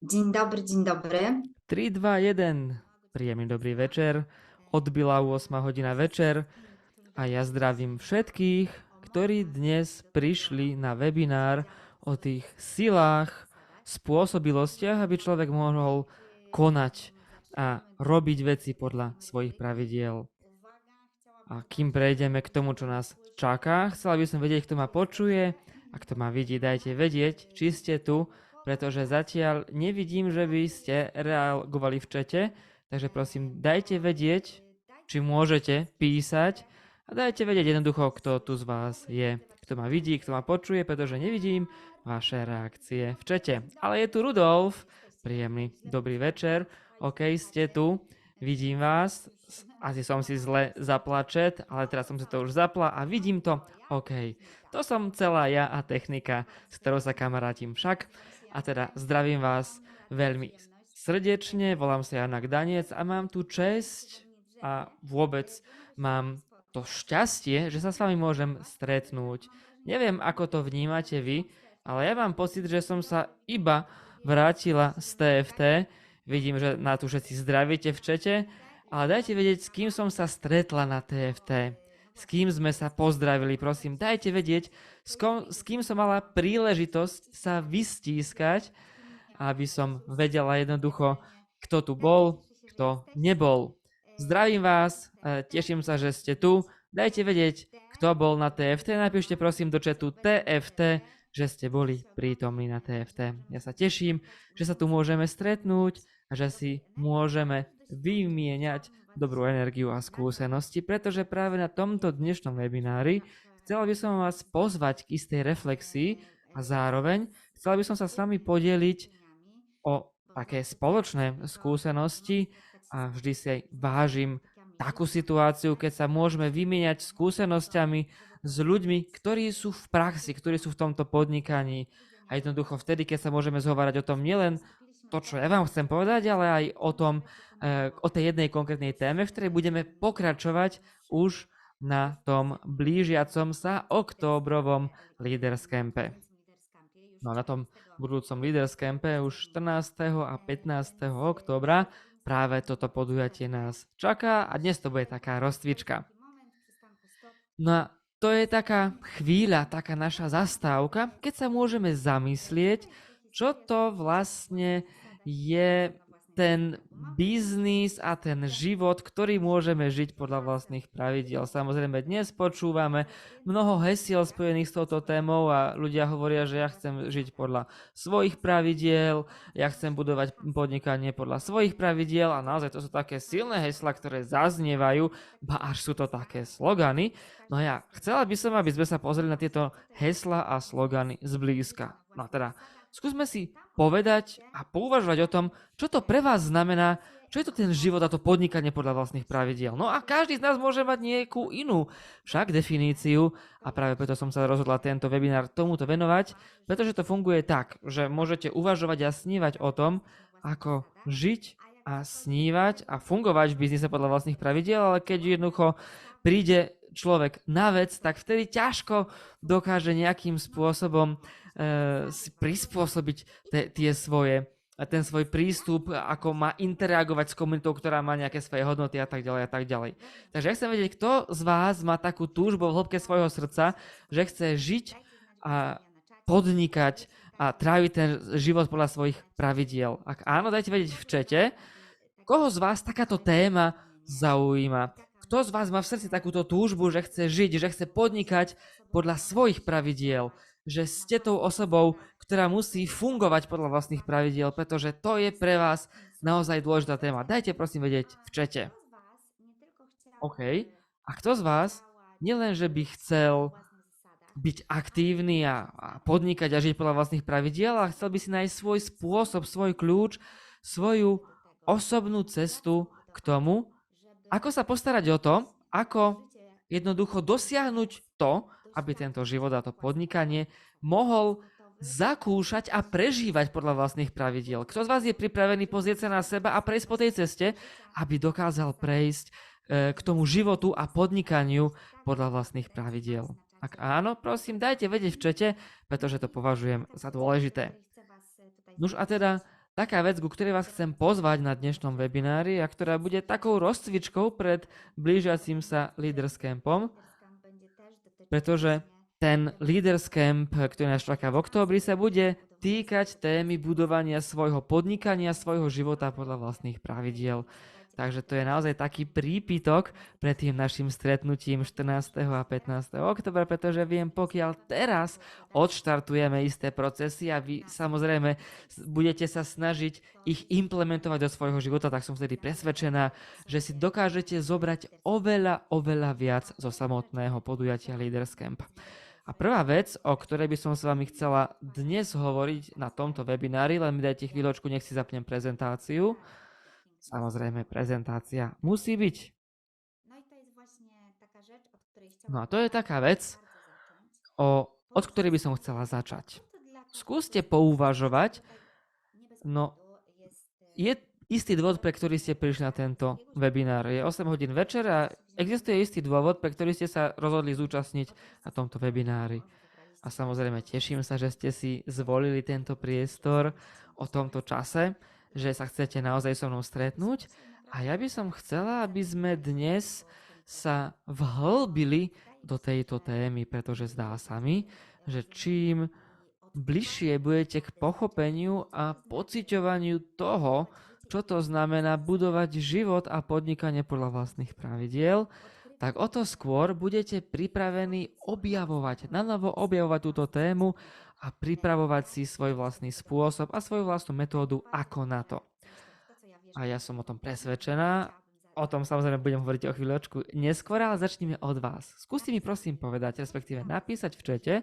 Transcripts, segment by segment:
Dzień dobry, dzień dobry. 3, 2, 1. Príjemný dobrý večer. Odbila 8 hodina večer a ja zdravím všetkých, ktorí dnes prišli na webinár o tých silách, spôsobilostiach, aby človek mohol konať a robiť veci podľa svojich pravidiel. A kým prejdeme k tomu, čo nás čaká, chcela by som vedieť, kto ma počuje a kto ma vidí. Dajte vedieť, či ste tu, pretože zatiaľ nevidím, že by ste reagovali v čete, takže prosím, dajte vedieť, či môžete písať a dajte vedieť jednoducho, kto tu z vás je, kto ma vidí, kto ma počuje, pretože nevidím vaše reakcie v čete. Ale je tu Rudolf, príjemný dobrý večer, OK, ste tu, vidím vás, asi som si zle zapla chat, ale teraz som si to už zapla a vidím to, OK. To som celá ja a technika, s ktorou sa kamarátim však. A teda zdravím vás veľmi srdečne, volám sa Janak Danec a mám tu česť a vôbec mám to šťastie, že sa s vami môžem stretnúť. Neviem, ako to vnímate vy, ale ja mám pocit, že som sa iba vrátila z TFT. Vidím, že na tu všetci zdravíte v čete, ale dajte vedieť, s kým som sa stretla na TFT. S kým sme sa pozdravili, prosím, dajte vedieť, s kým som mala príležitosť sa vystískať, aby som vedela jednoducho, kto tu bol, kto nebol. Zdravím vás, teším sa, že ste tu. Dajte vedieť, kto bol na TFT. Napíšte prosím do chatu TFT, že ste boli prítomní na TFT. Ja sa teším, že sa tu môžeme stretnúť a že si môžeme vymieňať dobrú energiu a skúsenosti, pretože práve na tomto dnešnom webinári chcela by som vás pozvať k istej reflexii a zároveň chcela by som sa s vami podeliť o také spoločné skúsenosti a vždy si aj vážim takú situáciu, keď sa môžeme vymieňať skúsenosťami s ľuďmi, ktorí sú v praxi, ktorí sú v tomto podnikaní a jednoducho vtedy, keď sa môžeme zhovárať o tom nielen to, čo ja vám chcem povedať, ale aj o tom, o tej jednej konkrétnej téme, v ktorej budeme pokračovať už na tom blížiacom sa októbrovom Leaders Campe. No na tom budúcom Leaders Campe už 14. a 15. októbra práve toto podujatie nás čaká a dnes to bude taká rozcvička. No a to je taká chvíľa, taká naša zastávka, keď sa môžeme zamyslieť, čo to vlastne je ten biznis a ten život, ktorý môžeme žiť podľa vlastných pravidiel. Samozrejme, dnes počúvame mnoho hesiel spojených s touto témou a ľudia hovoria, že ja chcem žiť podľa svojich pravidiel, ja chcem budovať podnikanie podľa svojich pravidiel a naozaj to sú také silné hesla, ktoré zaznievajú, ba až sú to také slogany. No ja chcela by som, aby sme sa pozreli na tieto hesla a slogany zblízka. No teda, skúsme si povedať a pouvažovať o tom, čo to pre vás znamená, čo je to ten život a to podnikanie podľa vlastných pravidiel. No a každý z nás môže mať nejakú inú však definíciu a práve preto som sa rozhodla tento webinár tomuto venovať, pretože to funguje tak, že môžete uvažovať a snívať o tom, ako žiť a snívať a fungovať v biznise podľa vlastných pravidiel, ale keď jednoducho príde človek na vec, tak vtedy ťažko dokáže nejakým spôsobom si prispôsobiť ten svoj prístup, ako má interagovať s komunitou, ktorá má nejaké svoje hodnoty a tak ďalej a tak ďalej. Takže ja chcem vedieť, kto z vás má takú túžbu v hĺbke svojho srdca, že chce žiť a podnikať a tráviť ten život podľa svojich pravidiel. Ak áno, dajte vedieť v čete, koho z vás takáto téma zaujíma. Kto z vás má v srdci takúto túžbu, že chce žiť, že chce podnikať podľa svojich pravidiel, že ste tou osobou, ktorá musí fungovať podľa vlastných pravidiel, pretože to je pre vás naozaj dôležitá téma. Dajte prosím vedieť v čete. OK. A kto z vás nielen, že by chcel byť aktívny a podnikať a žiť podľa vlastných pravidiel, ale chcel by si nájsť svoj spôsob, svoj kľúč, svoju osobnú cestu k tomu, ako sa postarať o to, ako jednoducho dosiahnuť to, aby tento život a to podnikanie mohol zakúšať a prežívať podľa vlastných pravidiel. Kto z vás je pripravený pozrieť sa na seba a prejsť po tej ceste, aby dokázal prejsť k tomu životu a podnikaniu podľa vlastných pravidiel? Ak áno, prosím, dajte vedieť v čete, pretože to považujem za dôležité. Nuž a teda taká vec, ku ktorej vás chcem pozvať na dnešnom webinári a ktorá bude takou rozcvičkou pred blížiacim sa Leaders Campom, pretože ten Leaders Camp, ktorý nás čaká v októbri, sa bude týkať témy budovania svojho podnikania, svojho života podľa vlastných pravidiel. Takže to je naozaj taký prípitok pred tým našim stretnutím 14. a 15. oktobra, pretože viem, pokiaľ teraz odštartujeme isté procesy a vy samozrejme budete sa snažiť ich implementovať do svojho života, tak som vtedy presvedčená, že si dokážete zobrať oveľa viac zo samotného podujatia Leaders Camp. A prvá vec, o ktorej by som s vami chcela dnes hovoriť na tomto webinári, len mi dajte chvíľočku, nech si zapnem prezentáciu. Samozrejme, prezentácia musí byť. No a to je taká vec, od ktorej by som chcela začať. Skúste pouvažovať, no je istý dôvod, pre ktorý ste prišli na tento webinár. Je 8 hodín večer a existuje istý dôvod, pre ktorý ste sa rozhodli zúčastniť na tomto webinári. A samozrejme teším sa, že ste si zvolili tento priestor o tomto čase, že sa chcete naozaj so mnou stretnúť. A ja by som chcela, aby sme dnes sa vhlbili do tejto témy, pretože zdá sa mi, že čím bližšie budete k pochopeniu a pociťovaniu toho, čo to znamená budovať život a podnikanie podľa vlastných pravidiel, tak o to skôr budete pripravení nanovo objavovať túto tému a pripravovať si svoj vlastný spôsob a svoju vlastnú metódu ako na to. A ja som o tom presvedčená, o tom samozrejme budem hovoriť o chvíľočku neskôr, ale začneme od vás. Skúste mi prosím povedať, respektíve napísať v čete,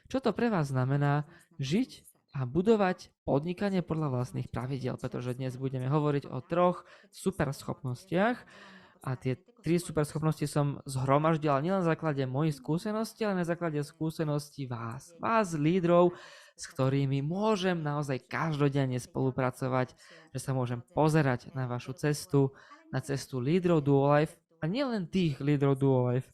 čo to pre vás znamená žiť a budovať podnikanie podľa vlastných pravidiel, pretože dnes budeme hovoriť o 3 super schopnostiach a tie 3 super schopnosti som zhromaždila nielen na základe mojich skúseností, ale na základe skúseností vás, lídrov, s ktorými môžem naozaj každodenne spolupracovať, že sa môžem pozerať na vašu cestu, na cestu lídrov Duo Life a nielen tých lídrov Duo Life,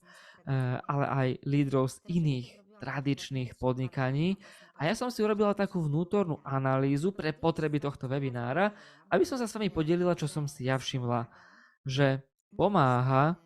ale aj lídrov z iných tradičných podnikaní. A ja som si urobila takú vnútornú analýzu pre potreby tohto webinára, aby som sa s vami podelila, čo som si ja všimla, že pomáha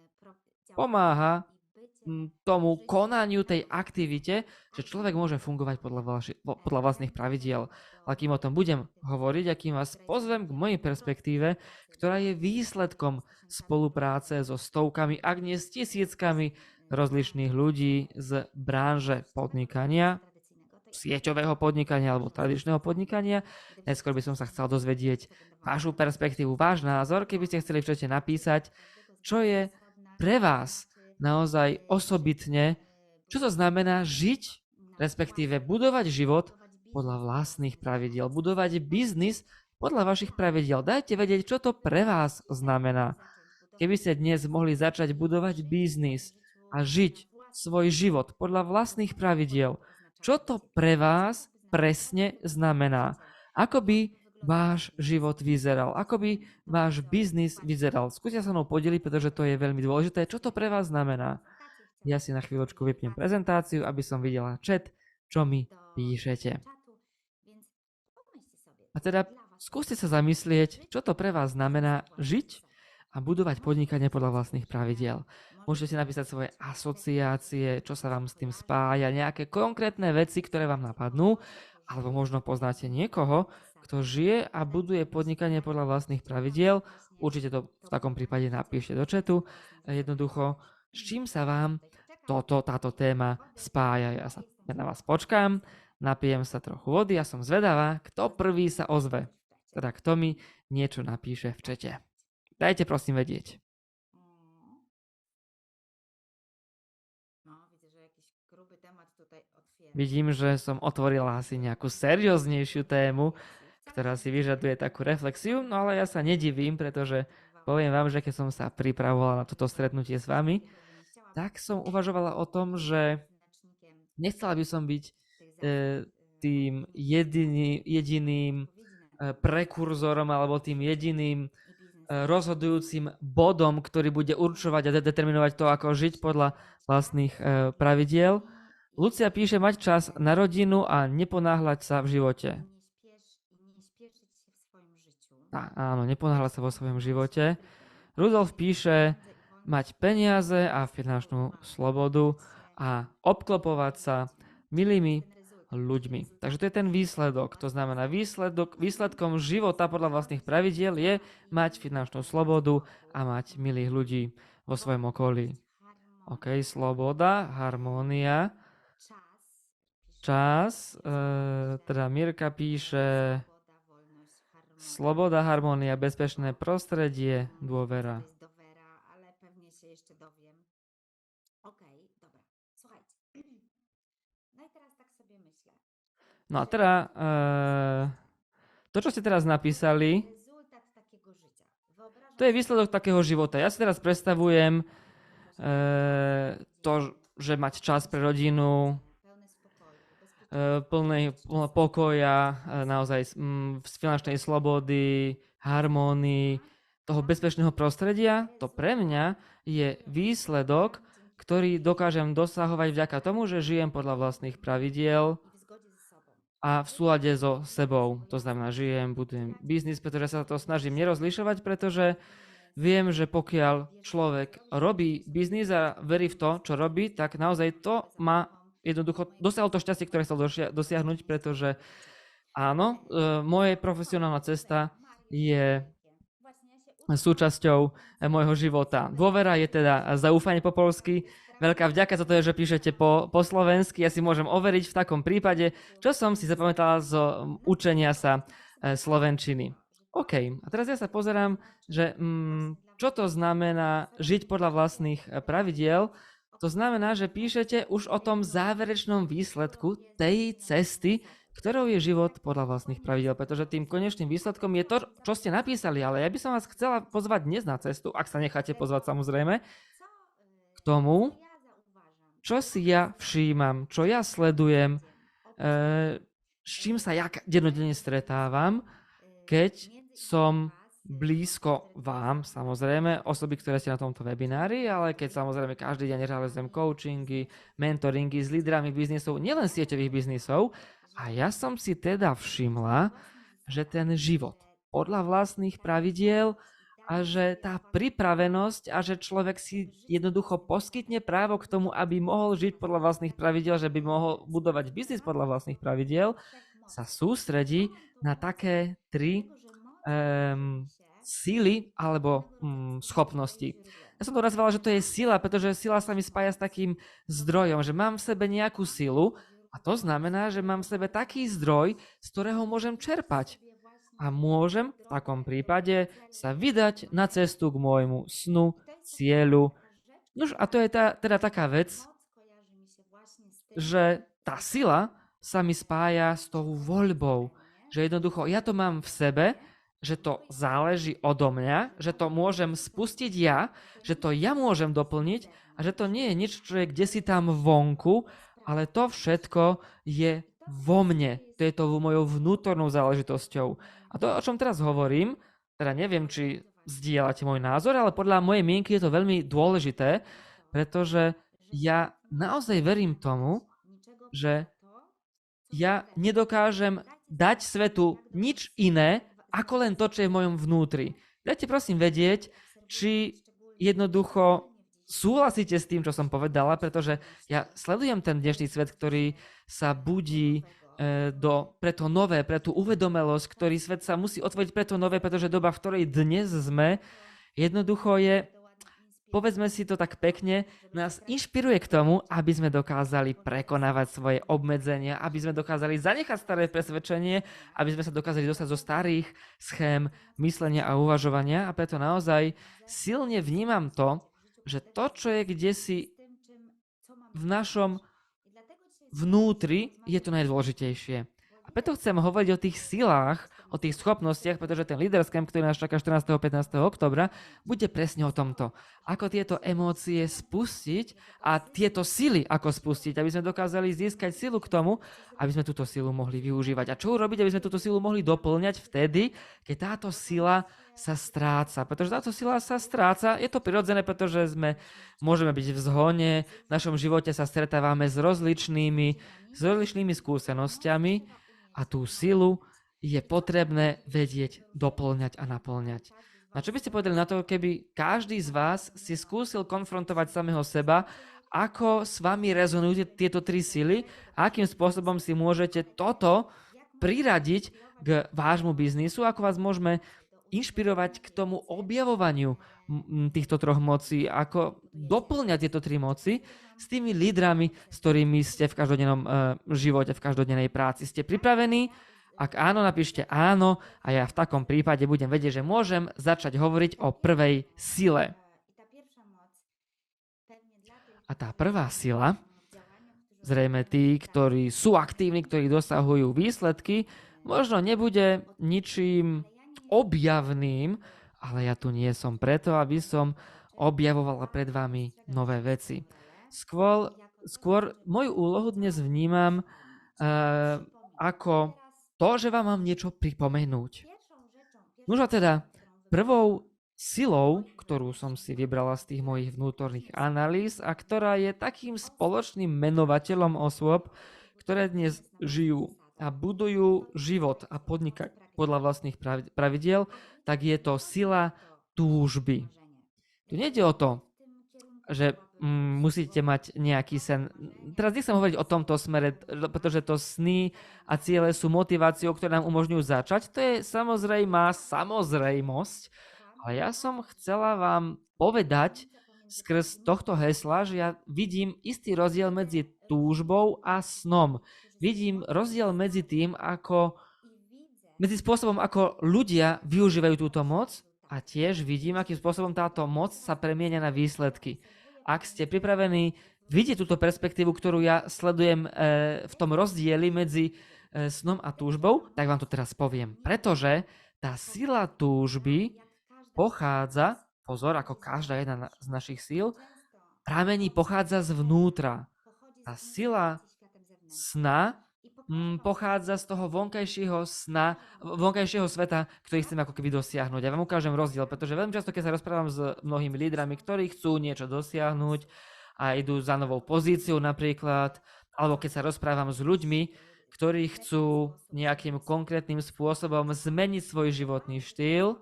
tomu konaniu tej aktivite, že človek môže fungovať podľa vlastných pravidiel. Ale kým o tom budem hovoriť a kým vás pozvem k mojej perspektíve, ktorá je výsledkom spolupráce so stovkami, ak nie s tisíckami rozličných ľudí z branže podnikania, sieťového podnikania alebo tradičného podnikania. Najskôr by som sa chcel dozvedieť vašu perspektívu, váš názor, keby ste chceli v čete napísať, čo je pre vás naozaj osobitne, čo to znamená žiť, respektíve budovať život podľa vlastných pravidiel, budovať biznis podľa vašich pravidiel. Dajte vedieť, čo to pre vás znamená. Keby ste dnes mohli začať budovať biznis a žiť svoj život podľa vlastných pravidiel, čo to pre vás presne znamená? Ako by váš život vyzeral? Ako by váš biznis vyzeral? Skúste sa mnou podeliť, pretože to je veľmi dôležité. Čo to pre vás znamená? Ja si na chvíľočku vypnem prezentáciu, aby som videla chat, čo mi píšete. A teda skúste sa zamyslieť, čo to pre vás znamená žiť a budovať podnikanie podľa vlastných pravidiel. Môžete si napísať svoje asociácie, čo sa vám s tým spája, nejaké konkrétne veci, ktoré vám napadnú, alebo možno poznáte niekoho, kto žije a buduje podnikanie podľa vlastných pravidiel. Určite to v takom prípade napíšte do chatu. Jednoducho, s čím sa vám táto téma spája. Ja na vás počkám, napijem sa trochu vody a som zvedavá, kto prvý sa ozve. Teda kto mi niečo napíše v čete. Dajte prosím vedieť. Vidím, že som otvorila asi nejakú serióznejšiu tému, ktorá si vyžaduje takú reflexiu, no ale ja sa nedivím, pretože poviem vám, že keď som sa pripravovala na toto stretnutie s vami, tak som uvažovala o tom, že nechcela by som byť tým jediným prekurzorom alebo tým jediným rozhodujúcim bodom, ktorý bude určovať a determinovať to, ako žiť podľa vlastných pravidiel. Lucia píše, mať čas na rodinu a neponáhľať sa v živote. Áno, neponáhľať sa vo svojom živote. Rudolf píše mať peniaze a finančnú slobodu a obklopovať sa milými ľuďmi. Takže to je ten výsledok. To znamená, výsledkom života podľa vlastných pravidiel je mať finančnú slobodu a mať milých ľudí vo svojom okolí. OK, sloboda, harmónia, čas, teda Mirka píše sloboda, harmónia, bezpečné prostredie, dôvera. Ale pewnie się jeszcze dowiem. Okej, dobra. Słuchajcie. No i teraz tak sobie myślę. No a teda, to, čo ste teraz napísali, Rezultat takiego życia. to je výsledok takého života. Ja si teraz predstavujem to, że mať čas pre rodinu, pełne spokoju, bezpieczeństwa. plného pokoja, naozaj z finančnej slobody, harmónii, toho bezpečného prostredia, to pre mňa je výsledok, ktorý dokážem dosahovať vďaka tomu, že žijem podľa vlastných pravidiel I w zgodzie ze sobą. a v súlade so sebou. To znamená, budujem biznis, pretože sa to snažím nerozlišovať, pretože viem, že pokiaľ človek robí biznis a verí v to, čo robí, tak naozaj to má jednoducho dosiahol to šťastie, ktoré chcel dosiahnuť, pretože áno, moje profesionálna cesta je súčasťou môjho života. Dôvera je teda zaúfanie po polsky. Veľká vďaka za to, že píšete po slovensky. Ja si môžem overiť v takom prípade, čo som si zapamätala z učenia sa slovenčiny. OK, a teraz ja sa pozerám, že čo to znamená žiť podľa vlastných pravidiel. To znamená, že píšete už o tom záverečnom výsledku tej cesty, ktorou je život podľa vlastných pravidiel, pretože tým konečným výsledkom je to, čo ste napísali, ale ja by som vás chcela pozvať dnes na cestu, ak sa necháte pozvať samozrejme, k tomu, čo si ja všímam, čo ja sledujem, s čím sa ja dennodenne stretávam, keď som blízko vám, samozrejme, osoby, ktoré ste na tomto webinári, ale keď samozrejme každý deň realizujem coachingy, mentoringy s lídrami biznisov, nielen sieťových biznisov, a ja som si teda všimla, že ten život podľa vlastných pravidiel a že tá pripravenosť a že človek si jednoducho poskytne právo k tomu, aby mohol žiť podľa vlastných pravidiel, že by mohol budovať biznis podľa vlastných pravidiel, sa sústredí na také tri síly alebo schopnosti. Ja som to nazvala, že to je sila, pretože sila sa mi spája s takým zdrojom, že mám v sebe nejakú silu a to znamená, že mám v sebe taký zdroj, z ktorého môžem čerpať. A môžem v takom prípade sa vydať na cestu k môjmu snu, cieľu. Nož a to je teda taká vec, že tá sila sa mi spája s tou voľbou. Že jednoducho ja to mám v sebe, že to záleží odo mňa, že to môžem spustiť ja, že to ja môžem doplniť a že to nie je nič, čo je kdesi tam vonku, ale to všetko je vo mne. To je to mojou vnútornou záležitosťou. A to, o čom teraz hovorím, teda neviem, či zdieľate môj názor, ale podľa mojej mienky je to veľmi dôležité, pretože ja naozaj verím tomu, že ja nedokážem dať svetu nič iné, ako len to, čo je v mojom vnútri. Dajte prosím vedieť, či jednoducho súhlasíte s tým, čo som povedala, pretože ja sledujem ten dnešný svet, ktorý sa budí pre to nové, pre tú uvedomelosť, ktorý svet sa musí otvoriť pre to nové, pretože doba, v ktorej dnes sme, jednoducho je, povedzme si to tak pekne, nás inšpiruje k tomu, aby sme dokázali prekonávať svoje obmedzenia, aby sme dokázali zanechať staré presvedčenie, aby sme sa dokázali dostať zo starých schém myslenia a uvažovania a preto naozaj silne vnímam to, že to, čo je kdesi v našom vnútri, je to najdôležitejšie. A preto chcem hovoriť o tých silách, o tých schopnostiach, pretože ten Leaders Camp, ktorý nás čaká 14. a 15. oktobra, bude presne o tomto. Ako tieto emócie spustiť a tieto sily ako spustiť, aby sme dokázali získať silu k tomu, aby sme túto silu mohli využívať. A čo urobiť, aby sme túto silu mohli doplňať vtedy, keď táto sila sa stráca. Pretože táto sila sa stráca, je to prirodzené, pretože môžeme byť v zhone, v našom živote sa stretávame s rozličnými skúsenosťami a tú silu je potrebné vedieť doplňať a naplňať. A čo by ste povedali na to, keby každý z vás si skúsil konfrontovať samého seba, ako s vami rezonujú tieto tri sily a akým spôsobom si môžete toto priradiť k vášmu biznisu, ako vás môžeme inšpirovať k tomu objavovaniu týchto troch mocí, ako doplňať tieto tri moci s tými lídrami, s ktorými ste v každodennom živote, v každodennej práci. Ste pripravení? Ak áno, napíšte áno a ja v takom prípade budem vedieť, že môžem začať hovoriť o prvej sile. A tá prvá sila, zrejme tí, ktorí sú aktívni, ktorí dosahujú výsledky, možno nebude ničím objavným, ale ja tu nie som preto, aby som objavovala pred vami nové veci. Skôr moju úlohu dnes vnímam ako to, že vám mám niečo pripomenúť. Nože teda, prvou silou, ktorú som si vybrala z tých mojich vnútorných analýz a ktorá je takým spoločným menovateľom osôb, ktoré dnes žijú a budujú život a podnikajú podľa vlastných pravidiel, tak je to sila túžby. Tu nejde o to, že musíte mať nejaký sen. Teraz nechcem hovoriť o tomto smere, pretože to sny a ciele sú motiváciou, ktoré nám umožňujú začať. To je samozrejmosť, ale ja som chcela vám povedať skrz tohto hesla, že ja vidím istý rozdiel medzi túžbou a snom. Vidím rozdiel medzi spôsobom, ako ľudia využívajú túto moc a tiež vidím, akým spôsobom táto moc sa premieňa na výsledky. Ak ste pripravení vidieť túto perspektívu, ktorú ja sledujem v tom rozdieli medzi snom a túžbou, tak vám to teraz poviem. Pretože tá sila túžby pochádza, pozor, ako každá jedna z našich síl, pramení pochádza zvnútra. Tá sila sna pochádza z toho vonkajšieho sveta, ktorý chcem ako keby dosiahnuť. Ja vám ukážem rozdiel, pretože veľmi často, keď sa rozprávam s mnohými lídrami, ktorí chcú niečo dosiahnuť a idú za novou pozíciou napríklad, alebo keď sa rozprávam s ľuďmi, ktorí chcú nejakým konkrétnym spôsobom zmeniť svoj životný štýl,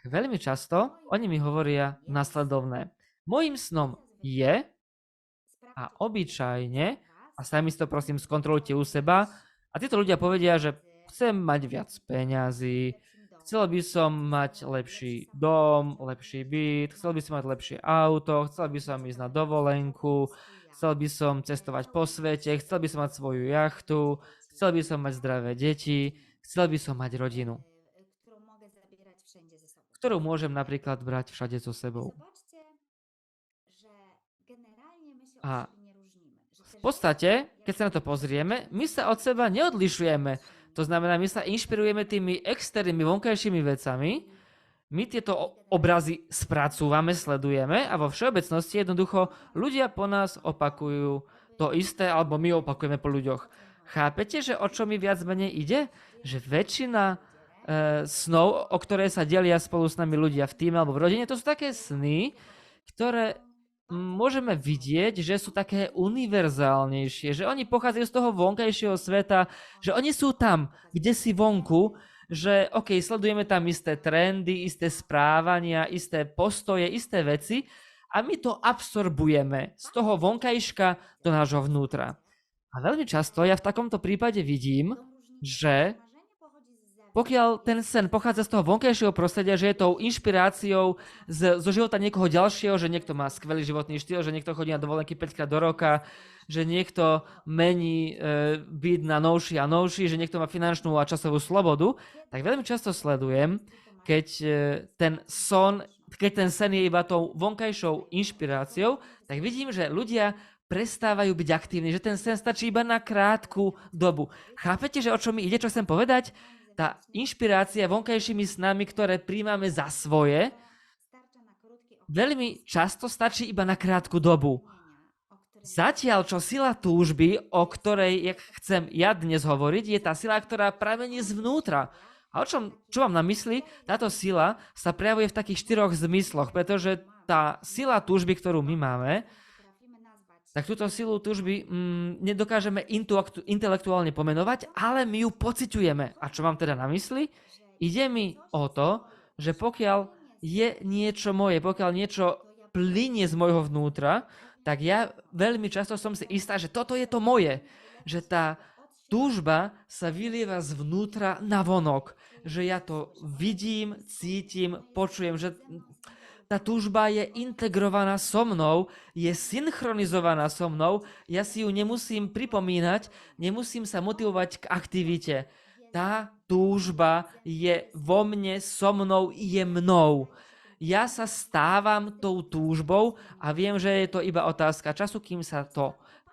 tak veľmi často oni mi hovoria nasledovné. Mojím snom je a obyčajne, a sami si to prosím skontrolujte u seba, a títo ľudia povedia, že chcem mať viac peňazí, chcel by som mať lepší dom, lepší byt, chcel by som mať lepšie auto, chcel by som ísť na dovolenku, chcel by som cestovať po svete, chcel by som mať svoju jachtu, chcel by som mať zdravé deti, chcel by som mať rodinu, ktorú môžem napríklad brať všade so sebou. A v podstate, keď sa na to pozrieme, my sa od seba neodlišujeme. To znamená, my sa inšpirujeme tými externými, vonkajšími vecami, my tieto obrazy spracúvame, sledujeme a vo všeobecnosti jednoducho ľudia po nás opakujú to isté, alebo my opakujeme po ľuďoch. Chápete, že o čo mi viac menej ide? Že väčšina snov, o ktoré sa delia spolu s nami ľudia v týme alebo v rodine, to sú také sny, ktoré môžeme vidieť, že sú také univerzálnejšie, že oni pochádzajú z toho vonkajšieho sveta, že oni sú tam, kde si vonku, že OK, sledujeme tam isté trendy, isté správania, isté postoje, isté veci a my to absorbujeme z toho vonkajška do nášho vnútra. A veľmi často ja v takomto prípade vidím, že pokiaľ ten sen pochádza z toho vonkajšieho prostredia, že je tou inšpiráciou zo života niekoho ďalšieho, že niekto má skvelý životný štýl, že niekto chodí na dovolenky 5-krát do roka, že niekto mení byt na novší a novší, že niekto má finančnú a časovú slobodu, tak veľmi často sledujem, keď ten sen je iba tou vonkajšou inšpiráciou, tak vidím, že ľudia prestávajú byť aktívni, že ten sen stačí iba na krátku dobu. Chápete, že o čo mi ide, čo chcem povedať? Tá inšpirácia vonkajšími snami, ktoré príjmame za svoje, veľmi často stačí iba na krátku dobu. Zatiaľ, čo sila túžby, o ktorej chcem ja dnes hovoriť, je tá sila, ktorá pramení zvnútra. A čo mám na mysli? Táto sila sa prejavuje v takých 4 zmysloch, pretože tá sila túžby, ktorú my máme, tak túto silu túžby nedokážeme intelektuálne pomenovať, ale my ju pociťujeme. A čo mám teda na mysli? Ide mi o to, že pokiaľ je niečo moje, pokiaľ niečo plynie z môjho vnútra, tak ja veľmi často som si istá, že toto je to moje. Že tá túžba sa vylieva zvnútra na vonok. Že ja to vidím, cítim, počujem, že tá túžba je integrovaná so mnou, je synchronizovaná so mnou, ja si ju nemusím pripomínať, nemusím sa motivovať k aktivite. Tá túžba je vo mne, so mnou, je mnou. Ja sa stávam tou túžbou a viem, že je to iba otázka času, kým sa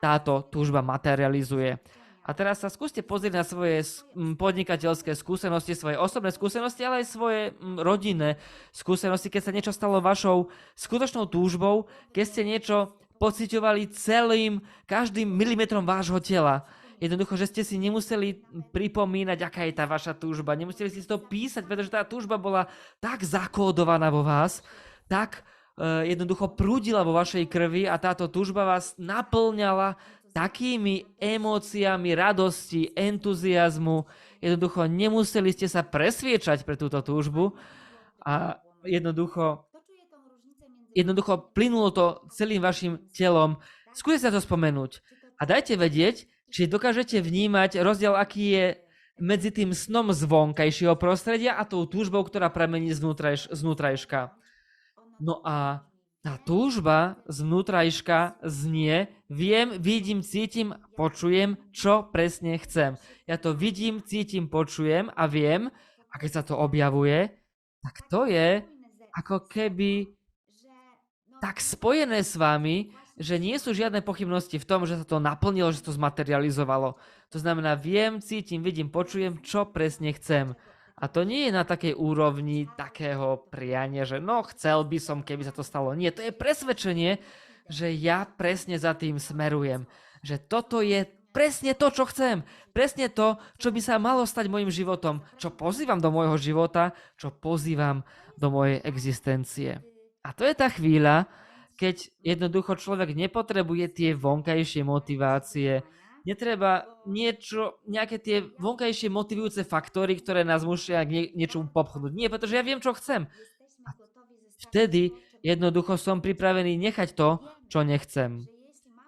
táto túžba materializuje. A teraz sa skúste pozrieť na svoje podnikateľské skúsenosti, svoje osobné skúsenosti, ale aj svoje rodinné skúsenosti, keď sa niečo stalo vašou skutočnou túžbou, keď ste niečo pociťovali každým milimetrom vášho tela. Jednoducho, že ste si nemuseli pripomínať, aká je tá vaša túžba. Nemuseli si to písať, pretože tá túžba bola tak zakódovaná vo vás, tak jednoducho prúdila vo vašej krvi a táto túžba vás naplňala takými emóciami radosti, entuziazmu. Jednoducho nemuseli ste sa presviečať pre túto túžbu a jednoducho plynulo to celým vašim telom. Skúste sa to spomenúť a dajte vedieť, či dokážete vnímať rozdiel, aký je medzi tým snom z vonkajšieho prostredia a tou túžbou, ktorá pramení znútrajška. No a tá túžba zvnútrajška znie, viem, vidím, cítim, počujem, čo presne chcem. Ja to vidím, cítim, počujem a viem, a keď sa to objavuje, tak to je ako keby tak spojené s vami, že nie sú žiadne pochybnosti v tom, že sa to naplnilo, že to zmaterializovalo. To znamená, viem, cítim, vidím, počujem, čo presne chcem. A to nie je na takej úrovni takého priania, že no chcel by som, keby sa to stalo. Nie, to je presvedčenie, že ja presne za tým smerujem. Že toto je presne to, čo chcem. Presne to, čo by sa malo stať mojim životom. Čo pozývam do môjho života, čo pozývam do mojej existencie. A to je tá chvíľa, keď jednoducho človek nepotrebuje tie vonkajšie motivácie, netreba nejaké tie vonkajšie motivujúce faktory, ktoré nás musia k niečomu popchnúť. Nie, pretože ja viem, čo chcem. A vtedy jednoducho som pripravený nechať to, čo nechcem.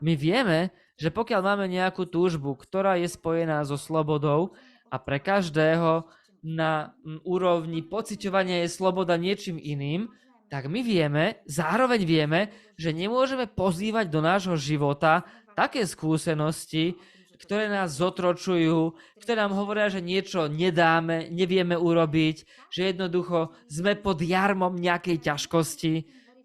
My vieme, že pokiaľ máme nejakú túžbu, ktorá je spojená so slobodou a pre každého na úrovni pociťovania je sloboda niečím iným, tak my zároveň vieme, že nemôžeme pozývať do nášho života také skúsenosti, ktoré nás zotročujú, ktoré nám hovoria, že niečo nedáme, nevieme urobiť, že jednoducho sme pod jarmom nejakej ťažkosti.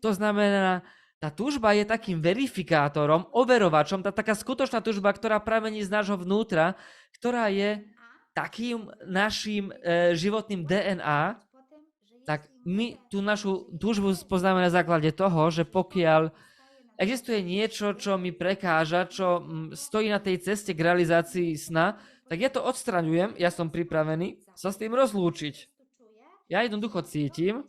To znamená, tá túžba je takým verifikátorom, overovačom, tá taká skutočná túžba, ktorá pramení z nášho vnútra, ktorá je takým našim životným DNA, tak my tú našu túžbu poznáme na základe toho, že pokiaľ existuje niečo, čo mi prekáža, čo stojí na tej ceste k realizácii sna, tak ja to odstraňujem, ja som pripravený sa s tým rozlúčiť. Ja jednoducho cítim,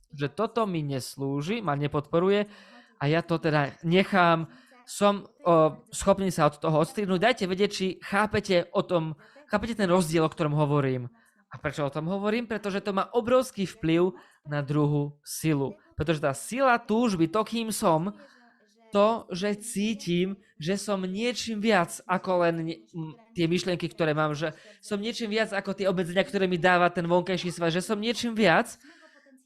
že toto mi neslúži, ma nepodporuje a ja to teda nechám, som schopný sa od toho odstrihnúť. Dajte vedieť, či chápete ten rozdiel, o ktorom hovorím. A prečo o tom hovorím? Pretože to má obrovský vplyv na druhú silu. Pretože tá sila túžby, to kým som, to, že cítim, že som niečím viac ako len tie myšlienky, ktoré mám, že som niečím viac ako tie obmedzenia, ktoré mi dáva ten vonkajší svet, že som niečím viac,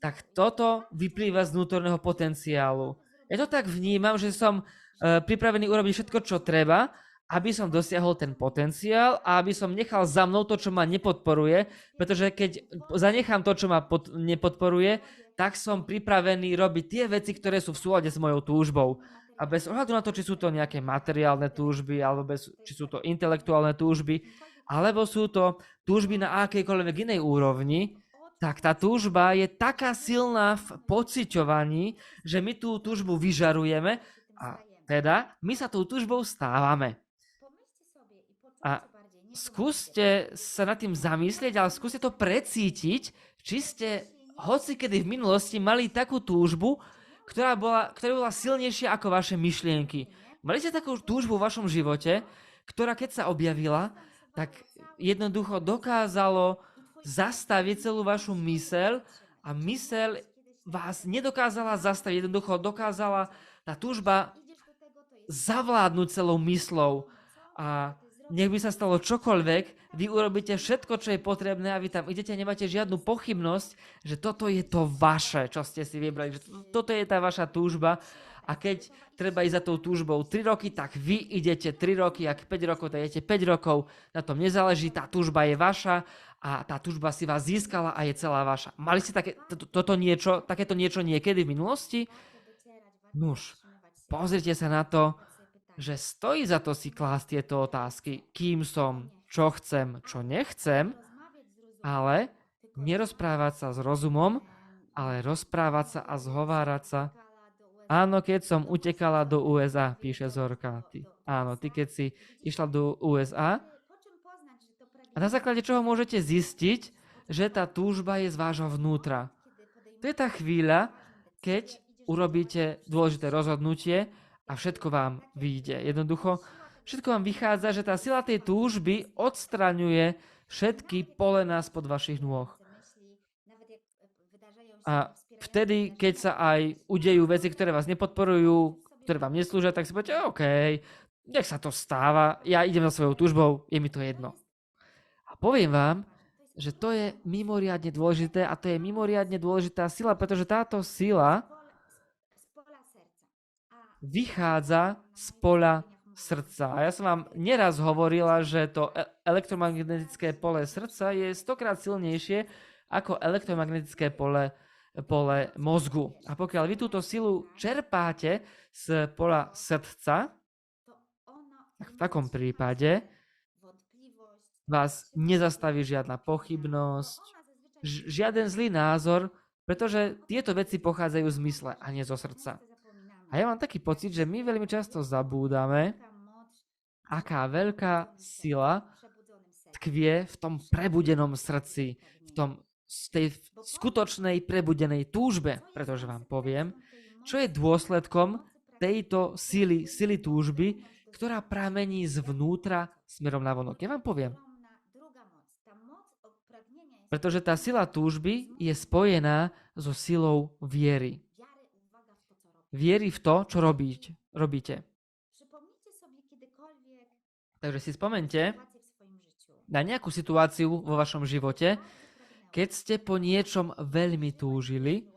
tak toto vyplýva z vnútorného potenciálu. Ja to tak vnímam, že som pripravený urobiť všetko, čo treba, aby som dosiahol ten potenciál a aby som nechal za mnou to, čo ma nepodporuje, pretože keď zanechám to, čo ma nepodporuje, tak som pripravený robiť tie veci, ktoré sú v súlade s mojou túžbou. A bez ohľadu na to, či sú to nejaké materiálne túžby, alebo či sú to intelektuálne túžby, alebo sú to túžby na akejkoľvek inej úrovni, tak tá túžba je taká silná v pociťovaní, že my tú túžbu vyžarujeme a teda my sa tou túžbou stávame. A skúste sa nad tým zamyslieť, ale skúste to precítiť, či ste hocikedy v minulosti mali takú túžbu, ktorá bola silnejšia ako vaše myšlienky. Mali ste takú túžbu v vašom živote, ktorá keď sa objavila, tak jednoducho dokázalo zastaviť celú vašu myseľ a myseľ vás nedokázala zastaviť, jednoducho dokázala tá túžba zavládnuť celou myslou a nech by sa stalo čokoľvek, vy urobíte všetko, čo je potrebné a vy tam idete a nemáte žiadnu pochybnosť, že toto je to vaše, čo ste si vybrali, že toto je tá vaša túžba a keď treba ísť za tou túžbou 3 roky, tak vy idete 3 roky, ak 5 rokov, tak idete 5 rokov, na tom nezáleží, tá túžba je vaša a tá túžba si vás získala a je celá vaša. Mali ste takéto niečo niekedy v minulosti? Nuž, pozrite sa na to, že stojí za to si klásť tieto otázky, kým som, čo chcem, čo nechcem, ale nerozprávať sa s rozumom, ale rozprávať sa a zhovárať sa. Áno, keď som utekala do USA, píše Zorka. Áno, ty keď si išla do USA, a na základe čoho môžete zistiť, že tá túžba je z vášho vnútra. To je tá chvíľa, keď urobíte dôležité rozhodnutie a všetko vám vyjde. Jednoducho, všetko vám vychádza, že tá sila tej túžby odstraňuje všetky polená spod vašich nôh. A vtedy, keď sa aj udejú veci, ktoré vás nepodporujú, ktoré vám neslúžia, tak si poviete, OK, nech sa to stáva, ja idem za svojou túžbou, je mi to jedno. A poviem vám, že to je mimoriadne dôležité a to je mimoriadne dôležitá sila, pretože táto sila vychádza z poľa srdca. A ja som vám neraz hovorila, že to elektromagnetické pole srdca je 100-krát silnejšie ako elektromagnetické pole mozgu. A pokiaľ vy túto silu čerpáte z poľa srdca, tak v takom prípade vás nezastaví žiadna pochybnosť, žiaden zlý názor, pretože tieto veci pochádzajú z mysle a nie zo srdca. A ja mám taký pocit, že my veľmi často zabúdame, aká veľká sila tkvie v tom prebudenom srdci, v tej skutočnej prebudenej túžbe, pretože vám poviem, čo je dôsledkom tejto sily túžby, ktorá pramení zvnútra smerom na vonok. Ja vám poviem, pretože tá sila túžby je spojená so silou viery. Viery v to, čo robíte. Takže si spomente na nejakú situáciu vo vašom živote, keď ste po niečom veľmi túžili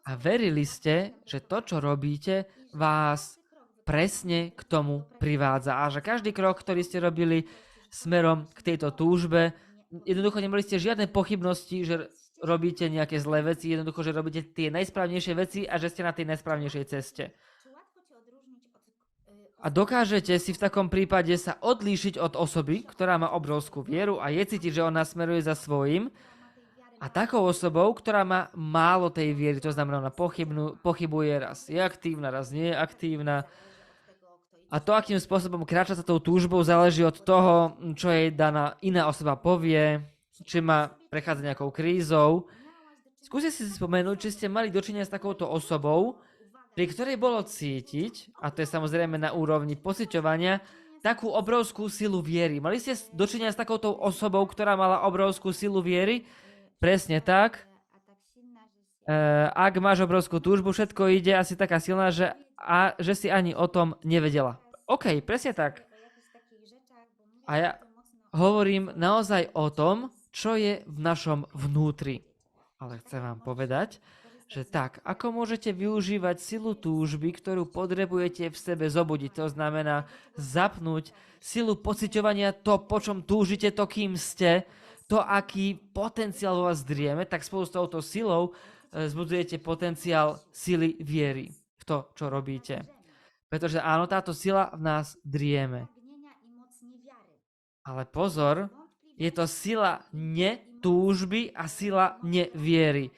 a verili ste, že to, čo robíte, vás presne k tomu privádza. A že každý krok, ktorý ste robili smerom k tejto túžbe, jednoducho nemali ste žiadne pochybnosti, že robíte nejaké zlé veci, jednoducho, že robíte tie najsprávnejšie veci a že ste na tej najsprávnejšej ceste. A dokážete si v takom prípade sa odlíšiť od osoby, ktorá má obrovskú vieru a je cítiť, že ona smeruje za svojím, a takou osobou, ktorá má málo tej viery, to znamená, ona pochybuje, raz je aktívna, raz nie je aktívna. A to, akým spôsobom kráča sa tou túžbou, záleží od toho, čo jej daná iná osoba povie, či má prechádza nejakou krízou. Skúste si spomenúť, či ste mali dočinenia s takouto osobou, pri ktorej bolo cítiť, a to je samozrejme na úrovni pociťovania, takú obrovskú silu viery. Mali ste dočinenia s takouto osobou, ktorá mala obrovskú silu viery? Presne tak. Ak máš obrovskú túžbu, všetko ide asi taká silná, že si ani o tom nevedela. OK, presne tak. A ja hovorím naozaj o tom, čo je v našom vnútri. Ale chcem vám povedať, že tak, ako môžete využívať silu túžby, ktorú potrebujete v sebe zobudiť, to znamená zapnúť silu pociťovania, to, po čom túžite, to, kým ste, to, aký potenciál vo vás drieme, tak spolu s touto silou zbudzujete potenciál sily viery v to, čo robíte. Pretože áno, táto sila v nás drieme. Ale pozor, je to sila netúžby a sila neviery.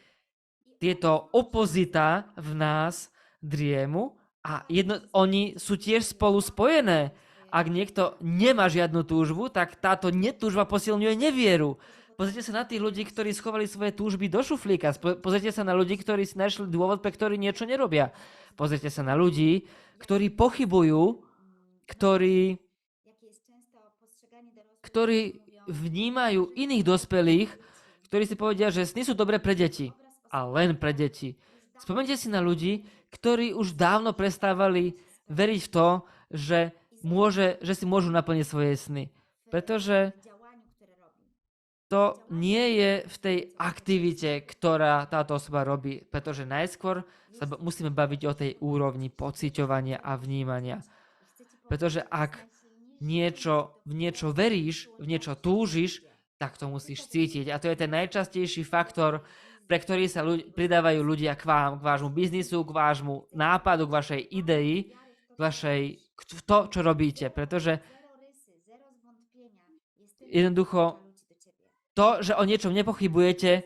Tieto opozita v nás driemu a oni sú tiež spolu spojené. Ak niekto nemá žiadnu túžbu, tak táto netúžba posilňuje nevieru. Pozrite sa na tých ľudí, ktorí schovali svoje túžby do šuflíka. Pozrite sa na ľudí, ktorí si našli dôvod, pre ktorý niečo nerobia. Pozrite sa na ľudí, ktorí pochybujú, ktorí vnímajú iných dospelých, ktorí si povedia, že sny sú dobré pre deti. A len pre deti. Spomeňte si na ľudí, ktorí už dávno prestávali veriť v to, že si môžu naplniť svoje sny. Pretože to nie je v tej aktivite, ktorá táto osoba robí. Pretože najskôr sa musíme baviť o tej úrovni pociťovania a vnímania. Pretože ak v niečo veríš, v niečo túžiš, tak to musíš cítiť. A to je ten najčastejší faktor, pre ktorý sa pridávajú ľudia k vám, k vášmu biznisu, k vášmu nápadu, k vašej idei, k to, čo robíte. Pretože jednoducho to, že o niečom nepochybujete,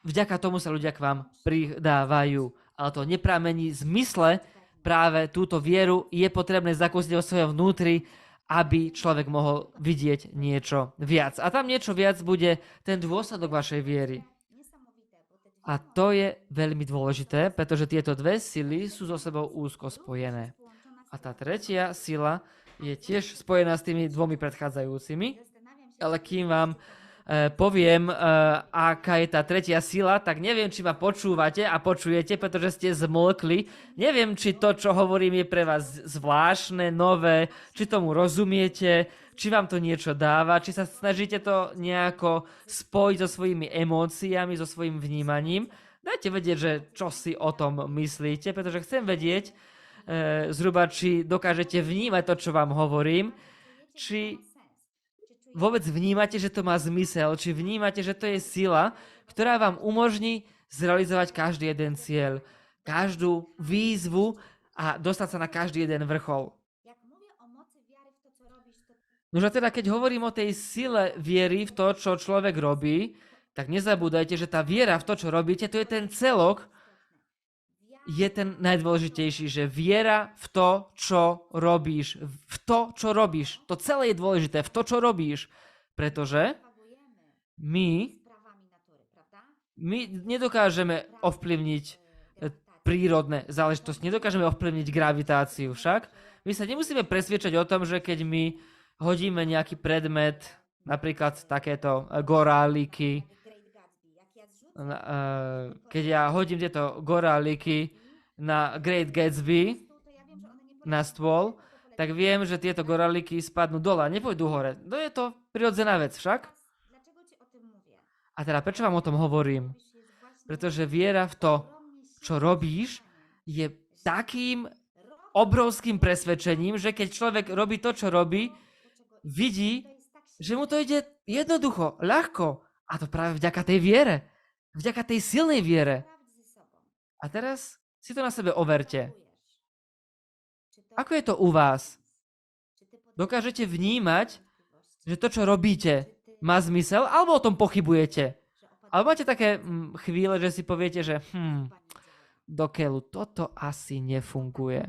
vďaka tomu sa ľudia k vám pridávajú. Ale to nepramení v zmysle práve túto vieru je potrebné zakúsiť vo svojom vnútri, aby človek mohol vidieť niečo viac. A tam niečo viac bude ten dôsledok vašej viery. A to je veľmi dôležité, pretože tieto dve sily sú so sebou úzko spojené. A tá tretia sila je tiež spojená s tými dvomi predchádzajúcimi, ale kým vám poviem, aká je tá tretia sila, tak neviem, či ma počúvate a počujete, pretože ste zmlkli. Neviem, či to, čo hovorím, je pre vás zvláštne, nové, či tomu rozumiete, či vám to niečo dáva, či sa snažíte to nejako spojiť so svojimi emóciami, so svojím vnímaním. Dajte vedieť, že čo si o tom myslíte, pretože chcem vedieť zhruba, či dokážete vnímať to, čo vám hovorím, či vôbec vnímate, že to má zmysel, či vnímate, že to je sila, ktorá vám umožní zrealizovať každý jeden cieľ, každú výzvu a dostať sa na každý jeden vrchol. Nože teda, keď hovorím o tej sile viery v to, čo človek robí, tak nezabúdajte, že tá viera v to, čo robíte, to je ten celok, je ten najdôležitejší, že viera v to, čo robíš. V to, čo robíš. To celé je dôležité, v to, čo robíš. Pretože my nedokážeme ovplyvniť prírodné záležitosti, nedokážeme ovplyvniť gravitáciu však. My sa nemusíme presviečať o tom, že keď my hodíme nejaký predmet, napríklad takéto goráliky, keď ja hodím tieto goráliky na Great Gatsby na stôl, tak viem, že tieto goráliky spadnú dole a nepôjdu hore. No je to prirodzená vec však. A teda prečo vám o tom hovorím? Pretože viera v to, čo robíš, je takým obrovským presvedčením, že keď človek robí to, čo robí, vidí, že mu to ide jednoducho, ľahko. A to práve vďaka tej viere. Vďaka tej silnej viere. A teraz si to na sebe overte. Ako je to u vás? Dokážete vnímať, že to, čo robíte, má zmysel, alebo o tom pochybujete? Alebo máte také chvíle, že si poviete, že do keľu, toto asi nefunguje.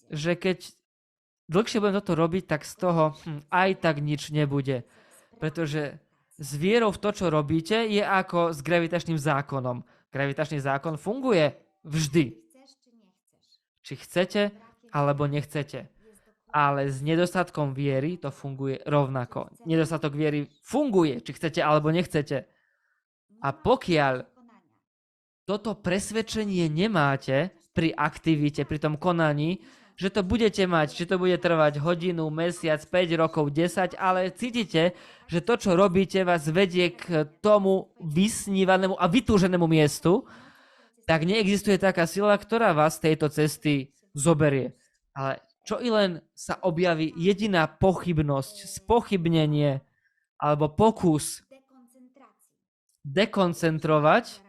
Že keď dlhšie budem toto robiť, tak z toho aj tak nič nebude. Pretože s vierou v to, čo robíte, je ako s gravitačným zákonom. Gravitačný zákon funguje vždy. Či chcete, alebo nechcete. Ale s nedostatkom viery to funguje rovnako. Nedostatok viery funguje, či chcete, alebo nechcete. A pokiaľ toto presvedčenie nemáte pri aktivite, pri tom konaní, že to budete mať, či to bude trvať hodinu, mesiac, 5 rokov, 10, ale cítite, že to, čo robíte, vás vedie k tomu vysnívanému a vytúženému miestu, tak neexistuje taká sila, ktorá vás z tejto cesty zoberie. Ale čo i len sa objaví jediná pochybnosť, spochybnenie alebo pokus dekoncentrovať,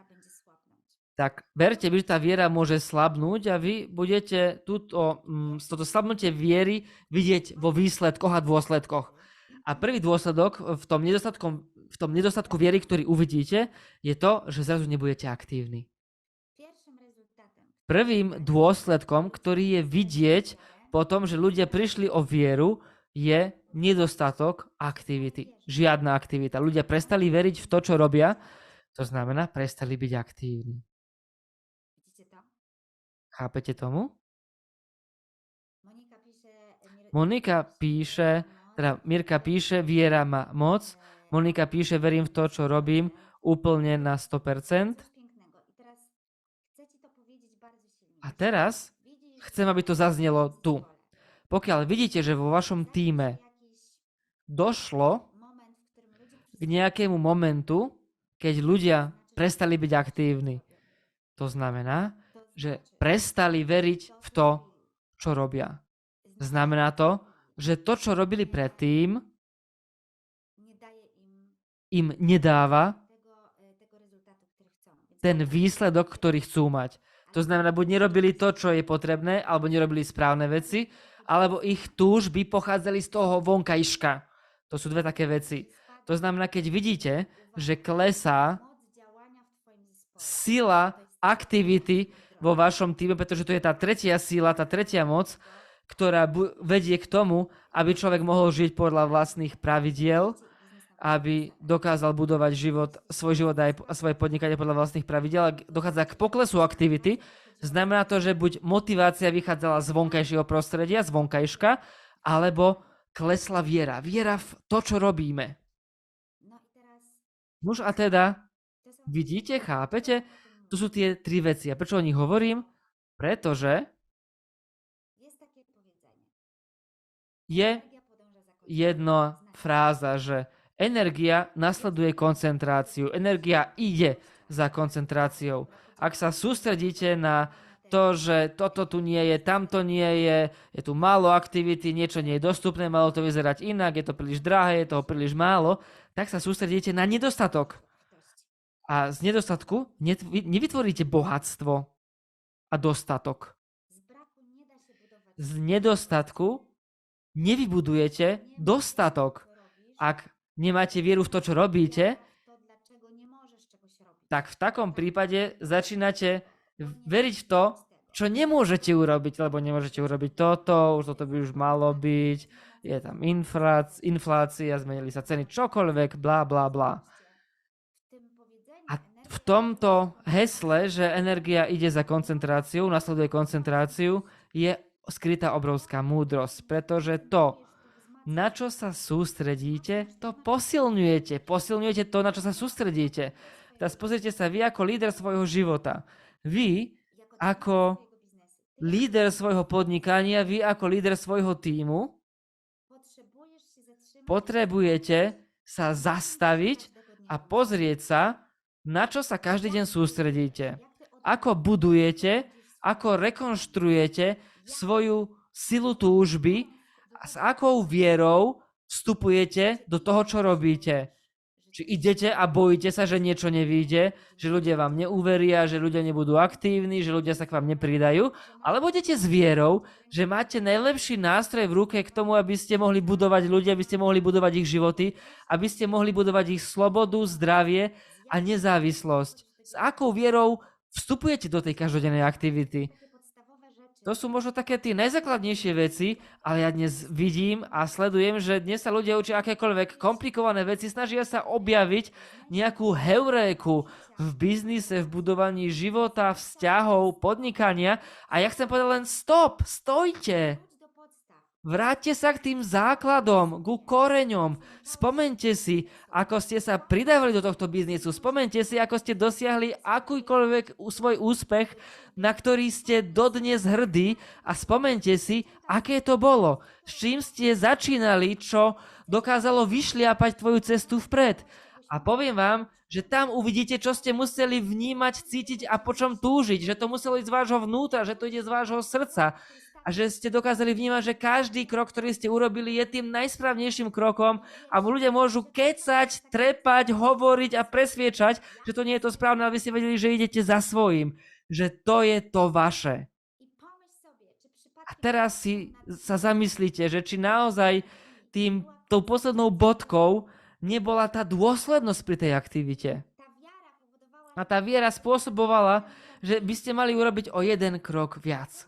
tak verte, že tá viera môže slabnúť a vy budete toto slabnutie viery vidieť vo výsledkoch a dôsledkoch. A prvý dôsledok v tom nedostatku viery, ktorý uvidíte, je to, že zrazu nebudete aktívni. Prvým dôsledkom, ktorý je vidieť po tom, že ľudia prišli o vieru, je nedostatok aktivity. Žiadna aktivita. Ľudia prestali veriť v to, čo robia. To znamená, prestali byť aktívni. Widzicie to? Chápete tomu? Monika píše, Mirka píše, viera má moc. Monika píše, verím v to, čo robím, úplne na 100%. A teraz chcem, aby to zaznelo tu. Pokiaľ vidíte, že vo vašom tíme došlo k nejakému momentu, keď ľudia prestali byť aktívni, to znamená, že prestali veriť v to, čo robia. Znamená to, že to, čo robili predtým, im nedáva ten výsledok, ktorý chcú mať. To znamená, buď nerobili to, čo je potrebné, alebo nerobili správne veci, alebo ich túžby pochádzali z toho vonkajška. To sú dve také veci. To znamená, keď vidíte, že klesá sila aktivity vo vašom týme, pretože to je tá tretia sila, tá tretia moc, ktorá vedie k tomu, aby človek mohol žiť podľa vlastných pravidiel, aby dokázal budovať svoj život a svoje podnikanie podľa vlastných pravidiel. Ak dochádza k poklesu aktivity, znamená to, že buď motivácia vychádzala z vonkajšieho prostredia, z vonkajška, alebo klesla viera. Viera v to, čo robíme. Nuž a teda, vidíte, chápete? Tu sú tie tri veci. A prečo o nich hovorím? Pretože je jedna fráza, že energia nasleduje koncentráciu. Energia ide za koncentráciou. Ak sa sústredíte na to, že toto tu nie je, tamto nie je tu málo aktivity, niečo nie je dostupné, malo to vyzerať inak, je to príliš drahé, je toho príliš málo, tak sa sústredíte na nedostatok. A z nedostatku nevytvoríte bohatstvo a dostatok. Z nedostatku nevybudujete dostatok. Ak nemáte vieru v to, čo robíte, tak v takom prípade začínate veriť v to, čo nemôžete urobiť, lebo nemôžete urobiť toto, už toto by už malo byť, je tam inflácia, zmenili sa ceny, čokoľvek, blá, blá, blá. A v tomto hesle, že energia ide za koncentráciou, nasleduje koncentráciu, je skrytá obrovská múdrosť, pretože to, na čo sa sústredíte, to posilňujete. Posilňujete to, na čo sa sústredíte. Teraz pozrite sa, vy ako líder svojho života, vy ako líder svojho podnikania, vy ako líder svojho tímu, potrebujete sa zastaviť a pozrieť sa, na čo sa každý deň sústredíte. Ako budujete, ako rekonštruujete svoju silu túžby a s akou vierou vstupujete do toho, čo robíte. Či idete a bojíte sa, že niečo nevyjde, že ľudia vám neuveria, že ľudia nebudú aktívni, že ľudia sa k vám nepridajú, alebo idete s vierou, že máte najlepší nástroj v ruke k tomu, aby ste mohli budovať ľudia, aby ste mohli budovať ich životy, aby ste mohli budovať ich slobodu, zdravie a nezávislosť. S akou vierou vstupujete do tej každodennej aktivity? To sú možno také tie najzákladnejšie veci, ale ja dnes vidím a sledujem, že dnes sa ľudia učia akékoľvek komplikované veci, snažia sa objaviť nejakú heuréku v biznise, v budovaní života, vzťahov, podnikania a ja chcem povedať len stop, stojte! Vráťte sa k tým základom, ku koreňom. Spomente si, ako ste sa pridávali do tohto biznisu. Spomente si, ako ste dosiahli akýkoľvek svoj úspech, na ktorý ste dodnes hrdí a spomente si, aké to bolo. S čím ste začínali, čo dokázalo vyšliapať tvoju cestu vpred. A poviem vám, že tam uvidíte, čo ste museli vnímať, cítiť a po čom túžiť. Že to muselo ísť z vášho vnútra, že to ide z vášho srdca. A že ste dokázali vnímať, že každý krok, ktorý ste urobili, je tým najsprávnejším krokom a ľudia môžu kecať, trepať, hovoriť a presviečať, že to nie je to správne, aby ste vedeli, že idete za svojím. Že to je to vaše. A teraz si sa zamyslíte, že či naozaj tou poslednou bodkou nebola tá dôslednosť pri tej aktivite. A tá viera spôsobovala, že by ste mali urobiť o jeden krok viac.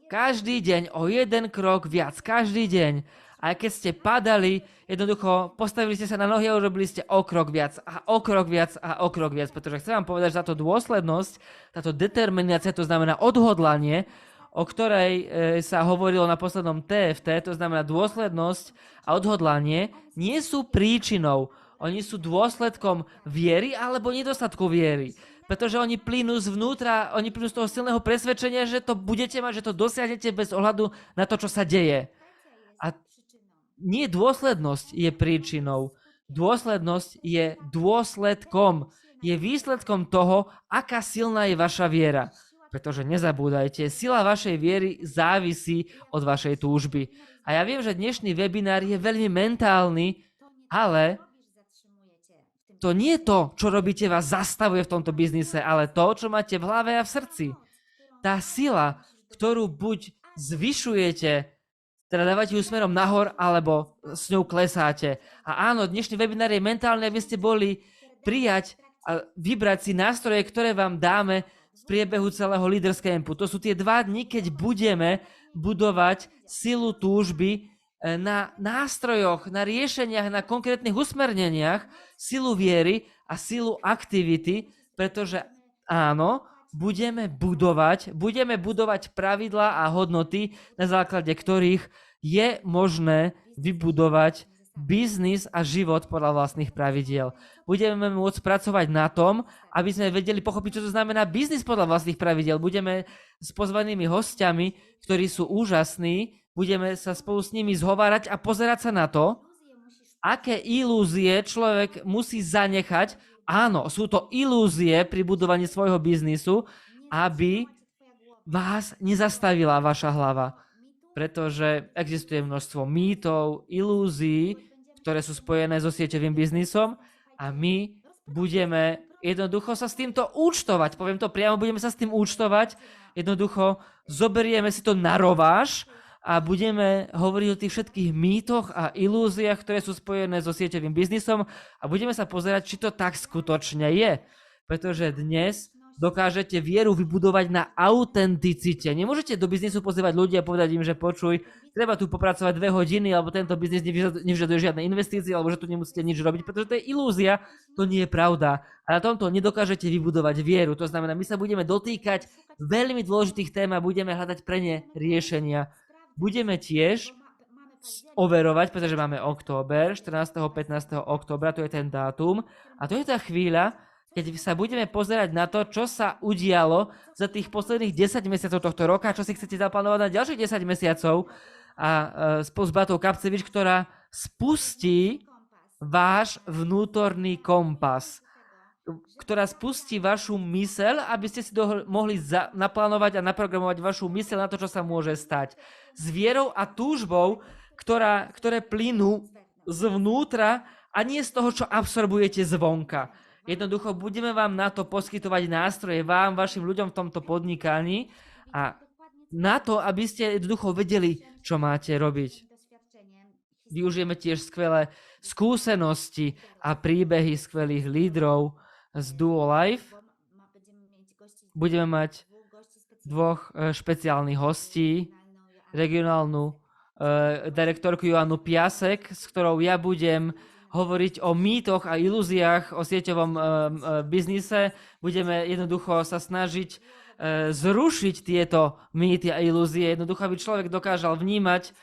Každý deň o jeden krok viac, každý deň. A keď ste padali, jednoducho postavili ste sa na nohy a urobili ste o krok viac a o krok viac a o krok viac. Pretože chcem vám povedať, že táto dôslednosť, táto determinácia, to znamená odhodlanie, o ktorej sa hovorilo na poslednom TFT, to znamená dôslednosť a odhodlanie, nie sú príčinou. Oni sú dôsledkom viery alebo nedostatku viery. Pretože oni plynú zvnútra, oni plynú z toho silného presvedčenia, že to budete mať, že to dosiahnete bez ohľadu na to, čo sa deje. A nie dôslednosť je príčinou. Dôslednosť je dôsledkom. Je výsledkom toho, aká silná je vaša viera. Pretože nezabúdajte, sila vašej viery závisí od vašej túžby. A ja viem, že dnešný webinár je veľmi mentálny, ale to nie je to, čo robíte, vás zastavuje v tomto biznise, ale to, čo máte v hlave a v srdci. Tá sila, ktorú buď zvyšujete, teda dávate ju smerom nahor, alebo s ňou klesáte. A áno, dnešný webinár je mentálny, aby ste boli prijať a vybrať si nástroje, ktoré vám dáme v priebehu celého Leaders Campu. To sú tie 2 dni, keď budeme budovať silu túžby na nástrojoch, na riešeniach, na konkrétnych usmerneniach, silu viery a silu aktivity, pretože áno, budeme budovať pravidlá a hodnoty, na základe ktorých je možné vybudovať biznis a život podľa vlastných pravidiel. Budeme môcť pracovať na tom, aby sme vedeli pochopiť, čo to znamená biznis podľa vlastných pravidiel. Budeme s pozvanými hostiami, ktorí sú úžasní, budeme sa spolu s nimi zhovárať a pozerať sa na to, aké ilúzie človek musí zanechať. Áno, sú to ilúzie pri budovaní svojho biznisu, aby vás nezastavila vaša hlava. Pretože existuje množstvo mýtov, ilúzií, ktoré sú spojené so sieťovým biznisom a my budeme jednoducho sa s týmto účtovať. Poviem to priamo, budeme sa s tým účtovať. Jednoducho zoberieme si to na rováž a budeme hovoriť o tých všetkých mýtoch a ilúziách, ktoré sú spojené so sieťovým biznisom a budeme sa pozerať, či to tak skutočne je. Pretože dnes dokážete vieru vybudovať na autenticite. Nemôžete do biznisu pozývať ľudí a povedať im, že počuj, treba tu popracovať 2 hodiny, alebo tento biznis nevyžaduje žiadne investície, alebo že tu nemusíte nič robiť, pretože to je ilúzia, to nie je pravda. A na tomto nedokážete vybudovať vieru. To znamená, my sa budeme dotýkať veľmi dôležitých tém a budeme hľadať pre ne riešenia. Budeme tiež overovať, pretože máme október, 14. 15. októbra, to je ten dátum. A to je tá chvíľa, keď sa budeme pozerať na to, čo sa udialo za tých posledných 10 mesiacov tohto roka, čo si chcete zaplánovať na ďalších 10 mesiacov a spolu s Beatou Kapcevič, ktorá spustí váš vnútorný kompas, ktorá spustí vašu myseľ, aby ste si mohli naplánovať a naprogramovať vašu myseľ na to, čo sa môže stať. S vierou a túžbou, ktoré plynú zvnútra a nie z toho, čo absorbujete zvonka. Jednoducho budeme vám na to poskytovať nástroje, vám, vašim ľuďom v tomto podnikaní a na to, aby ste jednoducho vedeli, čo máte robiť. Využijeme tiež skvelé skúsenosti a príbehy skvelých lídrov z Duo Life. Budeme mať 2 špeciálnych hostí, regionálnu direktorku Joannu Piasek, s ktorou ja budem hovoriť o mýtoch a ilúziách o sieťovom biznise. Budeme jednoducho sa snažiť zrušiť tieto mýty a ilúzie. Jednoducho, aby človek dokázal vnímať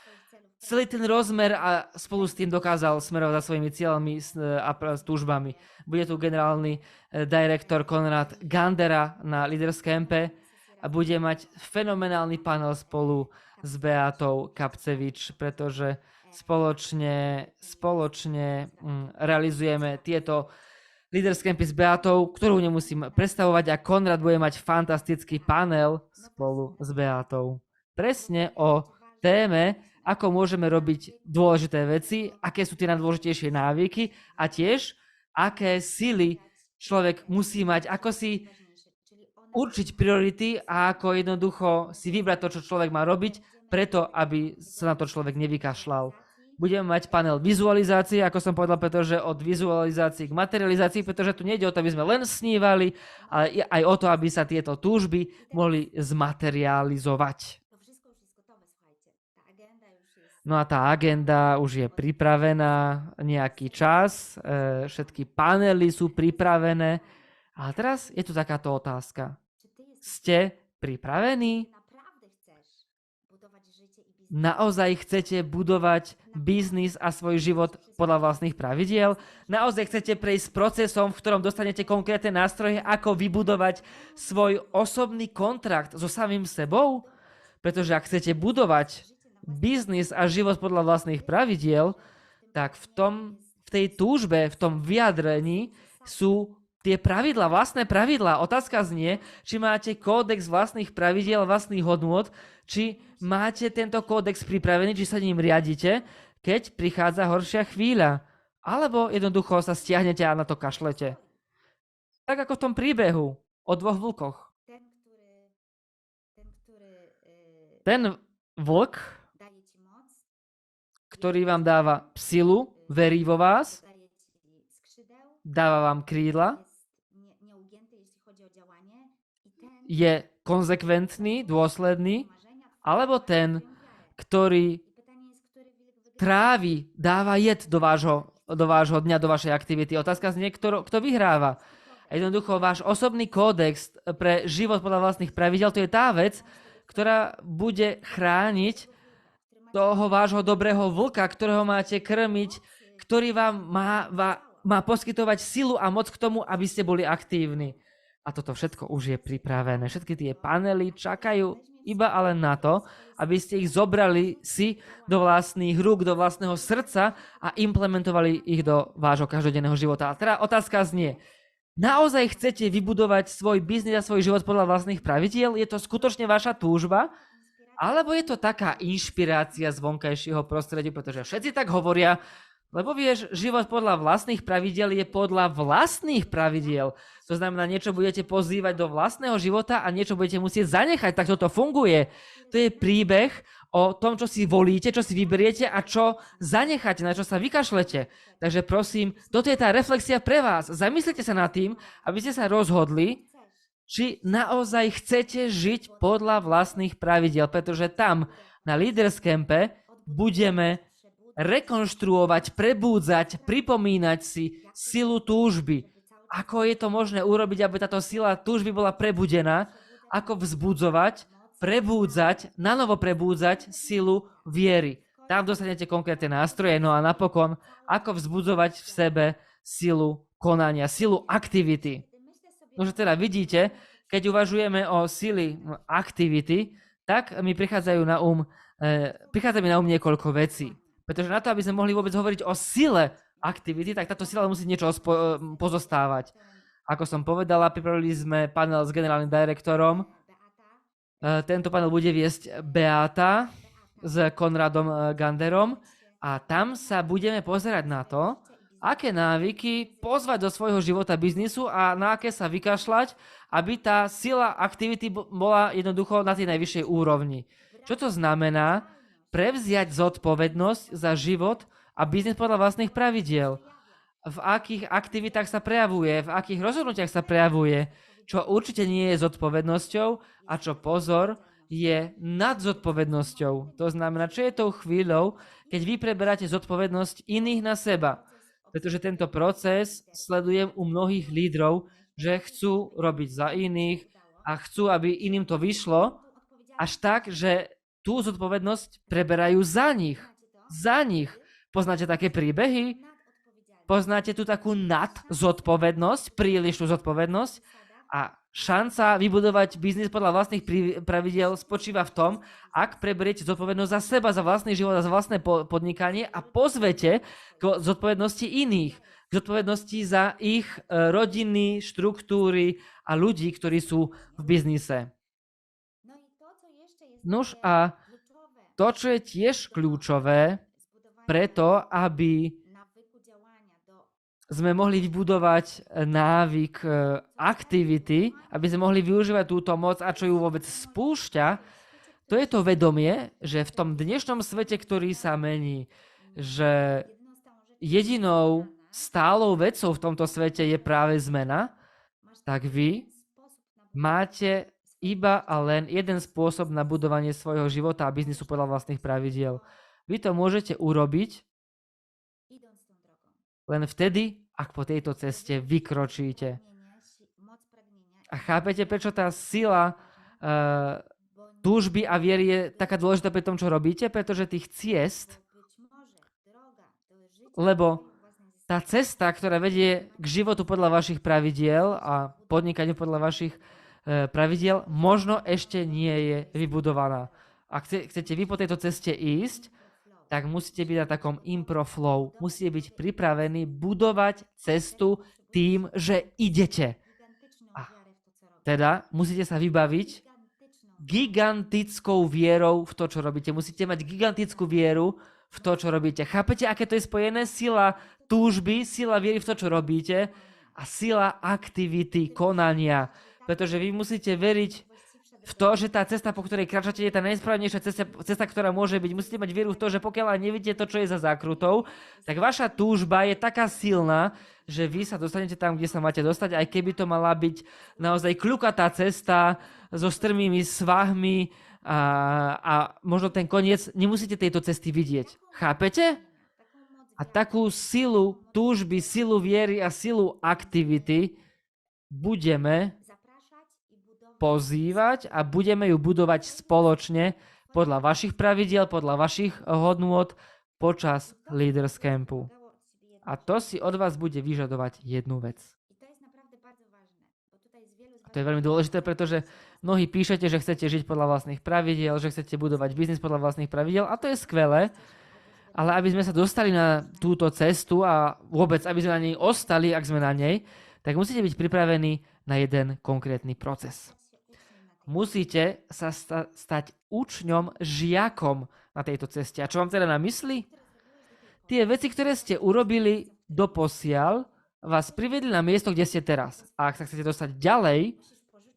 celý ten rozmer a spolu s tým dokázal smerovať za svojimi cieľmi a túžbami. Bude tu generálny direktor Konrad Gandera na Leaders Campe a bude mať fenomenálny panel spolu s Beatou Kapcevič, pretože spoločne realizujeme tieto Leaders Campy s Beatou, ktorú nemusím predstavovať a Konrad bude mať fantastický panel spolu s Beatou. Presne o téme, ako môžeme robiť dôležité veci, aké sú tie najdôležitejšie návyky a tiež, aké sily človek musí mať, ako si určiť priority a ako jednoducho si vybrať to, čo človek má robiť, preto, aby sa na to človek nevykašľal. Budeme mať panel vizualizácie, ako som povedal, pretože od vizualizácií k materializácii, pretože tu nejde o to, aby sme len snívali, ale aj o to, aby sa tieto túžby mohli zmaterializovať. No a tá agenda už je pripravená nejaký čas, všetky panely sú pripravené. Ale teraz je tu takáto otázka. Ste pripravení? Naozaj chcete budovať biznis a svoj život podľa vlastných pravidiel? Naozaj chcete prejsť procesom, v ktorom dostanete konkrétne nástroje, ako vybudovať svoj osobný kontrakt so samým sebou? Pretože ak chcete budovať biznis a život podľa vlastných pravidiel, tak v tej túžbe, v tom vyjadrení sú tie pravidlá, vlastné pravidlá. Otázka znie, či máte kódex vlastných pravidiel, vlastných hodnôt, či máte tento kódex pripravený, či sa ním riadite, keď prichádza horšia chvíľa. Alebo jednoducho sa stiahnete a na to kašlete. Tak ako v tom príbehu o dvoch vlkoch. Ten vlk, ktorý vám dáva silu, verí vo vás, dáva vám krídla, je konzekventný, dôsledný, alebo ten, ktorý trávi, dáva jed do vášho dňa, do vašej aktivity. Otázka znie, kto vyhráva. A jednoducho, váš osobný kódex pre život podľa vlastných pravidel, to je tá vec, ktorá bude chrániť toho vášho dobrého vlka, ktorého máte krmiť, ktorý vám má poskytovať silu a moc k tomu, aby ste boli aktívni. A toto všetko už je pripravené. Všetky tie panely čakajú iba ale na to, aby ste ich zobrali si do vlastných rúk, do vlastného srdca a implementovali ich do vášho každodenného života. A teda otázka znie, naozaj chcete vybudovať svoj biznis a svoj život podľa vlastných pravidiel? Je to skutočne vaša túžba? Alebo je to taká inšpirácia z vonkajšieho prostredia, pretože všetci tak hovoria, lebo vieš, život podľa vlastných pravidiel je podľa vlastných pravidiel. To znamená, niečo budete pozývať do vlastného života a niečo budete musieť zanechať. Tak toto funguje. To je príbeh o tom, čo si volíte, čo si vyberiete a čo zanecháte, na čo sa vykašlete. Takže prosím, toto je tá reflexia pre vás. Zamyslite sa nad tým, aby ste sa rozhodli, či naozaj chcete žiť podľa vlastných pravidiel, pretože tam na Leaders Campe budeme rekonštruovať, prebúdzať, pripomínať si silu túžby. Ako je to možné urobiť, aby táto sila túžby bola prebudená? Ako vzbudzovať, prebúdzať, nanovo prebúdzať silu viery. Tam dostanete konkrétne nástroje. No a napokon, ako vzbudzovať v sebe silu konania, silu aktivity. Nože teda vidíte, keď uvažujeme o sily aktivity, tak mi prichádza mi na niekoľko vecí. Pretože na to, aby sme mohli vôbec hovoriť o sile aktivity, tak táto sila musí niečo pozostávať. Ako som povedala, pripravili sme panel s generálnym direktorom. Tento panel bude viesť Beata s Konradom Ganderom a tam sa budeme pozerať na to, aké návyky pozvať do svojho života biznisu a na aké sa vykašľať, aby tá sila aktivity bola jednoducho na tej najvyššej úrovni. Čo to znamená? Prevziať zodpovednosť za život a biznis podľa vlastných pravidiel. V akých aktivitách sa prejavuje, v akých rozhodnutiach sa prejavuje, čo určite nie je zodpovednosťou a čo pozor, je nad zodpovednosťou. To znamená, čo je tou chvíľou, keď vy preberáte zodpovednosť iných na seba. Pretože tento proces sledujem u mnohých lídrov, že chcú robiť za iných a chcú, aby iným to vyšlo, až tak, že tú zodpovednosť preberajú za nich. Za nich. Poznáte také príbehy? Poznáte tú takú nadzodpovednosť, prílišnú zodpovednosť? A šanca vybudovať biznis podľa vlastných pravidiel spočíva v tom, ak preberiete zodpovednosť za seba, za vlastný život a za vlastné podnikanie a pozvete k zodpovednosti iných. K zodpovednosti za ich rodiny, štruktúry a ľudí, ktorí sú v biznise. Nuž a to, čo je tiež kľúčové, preto, aby sme mohli vybudovať návyk aktivity, aby sme mohli využívať túto moc a čo ju vôbec spúšťa, to je to vedomie, že v tom dnešnom svete, ktorý sa mení, že jedinou stálou vecou v tomto svete je práve zmena, tak vy máte iba a len jeden spôsob na budovanie svojho života a biznisu podľa vlastných pravidiel. Vy to môžete urobiť idąc tą drogą. len vtedy, ak po tejto ceste vykročíte. Moc pragnienia A chápete, prečo tá sila túžby a viery je taká dôležitá pri tom, čo robíte? Pretože tých ciest, lebo tá cesta, ktorá vedie k životu podľa vašich pravidiel a podnikaniu podľa vašich pravidiel, možno ešte nie je vybudovaná. Ak chcete vy po tejto ceste ísť, tak musíte byť na takom impro flow. Musíte byť pripravení budovať cestu tým, že idete. A teda musíte sa vybaviť gigantickou vierou v to, čo robíte. Musíte mať gigantickú vieru v to, čo robíte. Chápete, aké to je spojené? Sila túžby, sila viery v to, čo robíte a sila aktivity, konania. Pretože vy musíte veriť v to, že tá cesta, po ktorej kráčate, je tá najsprávnejšia cesta, ktorá môže byť. Musíte mať vieru v to, že pokiaľ nevidíte to, čo je za zákrutou, tak vaša túžba je taká silná, že vy sa dostanete tam, kde sa máte dostať, aj keby to mala byť naozaj kľukatá cesta so strmými svahmi a možno ten koniec, nemusíte tejto cesty vidieť. Chápete? A takú silu túžby, silu viery a silu aktivity budeme pozývať a budeme ju budovať spoločne podľa vašich pravidiel, podľa vašich hodnôt počas Leaders Campu. A to si od vás bude vyžadovať jednu vec. A to je veľmi dôležité, pretože mnohí píšete, že chcete žiť podľa vlastných pravidiel, že chcete budovať biznis podľa vlastných pravidiel a to je skvelé, ale aby sme sa dostali na túto cestu a vôbec, aby sme na nej ostali, ak sme na nej, tak musíte byť pripravení na jeden konkrétny proces. Musíte sa stať učňom, žiakom na tejto ceste. A čo mám teda na mysli? Tie veci, ktoré ste urobili doposiaľ, vás privedli na miesto, kde ste teraz. A ak sa chcete dostať ďalej,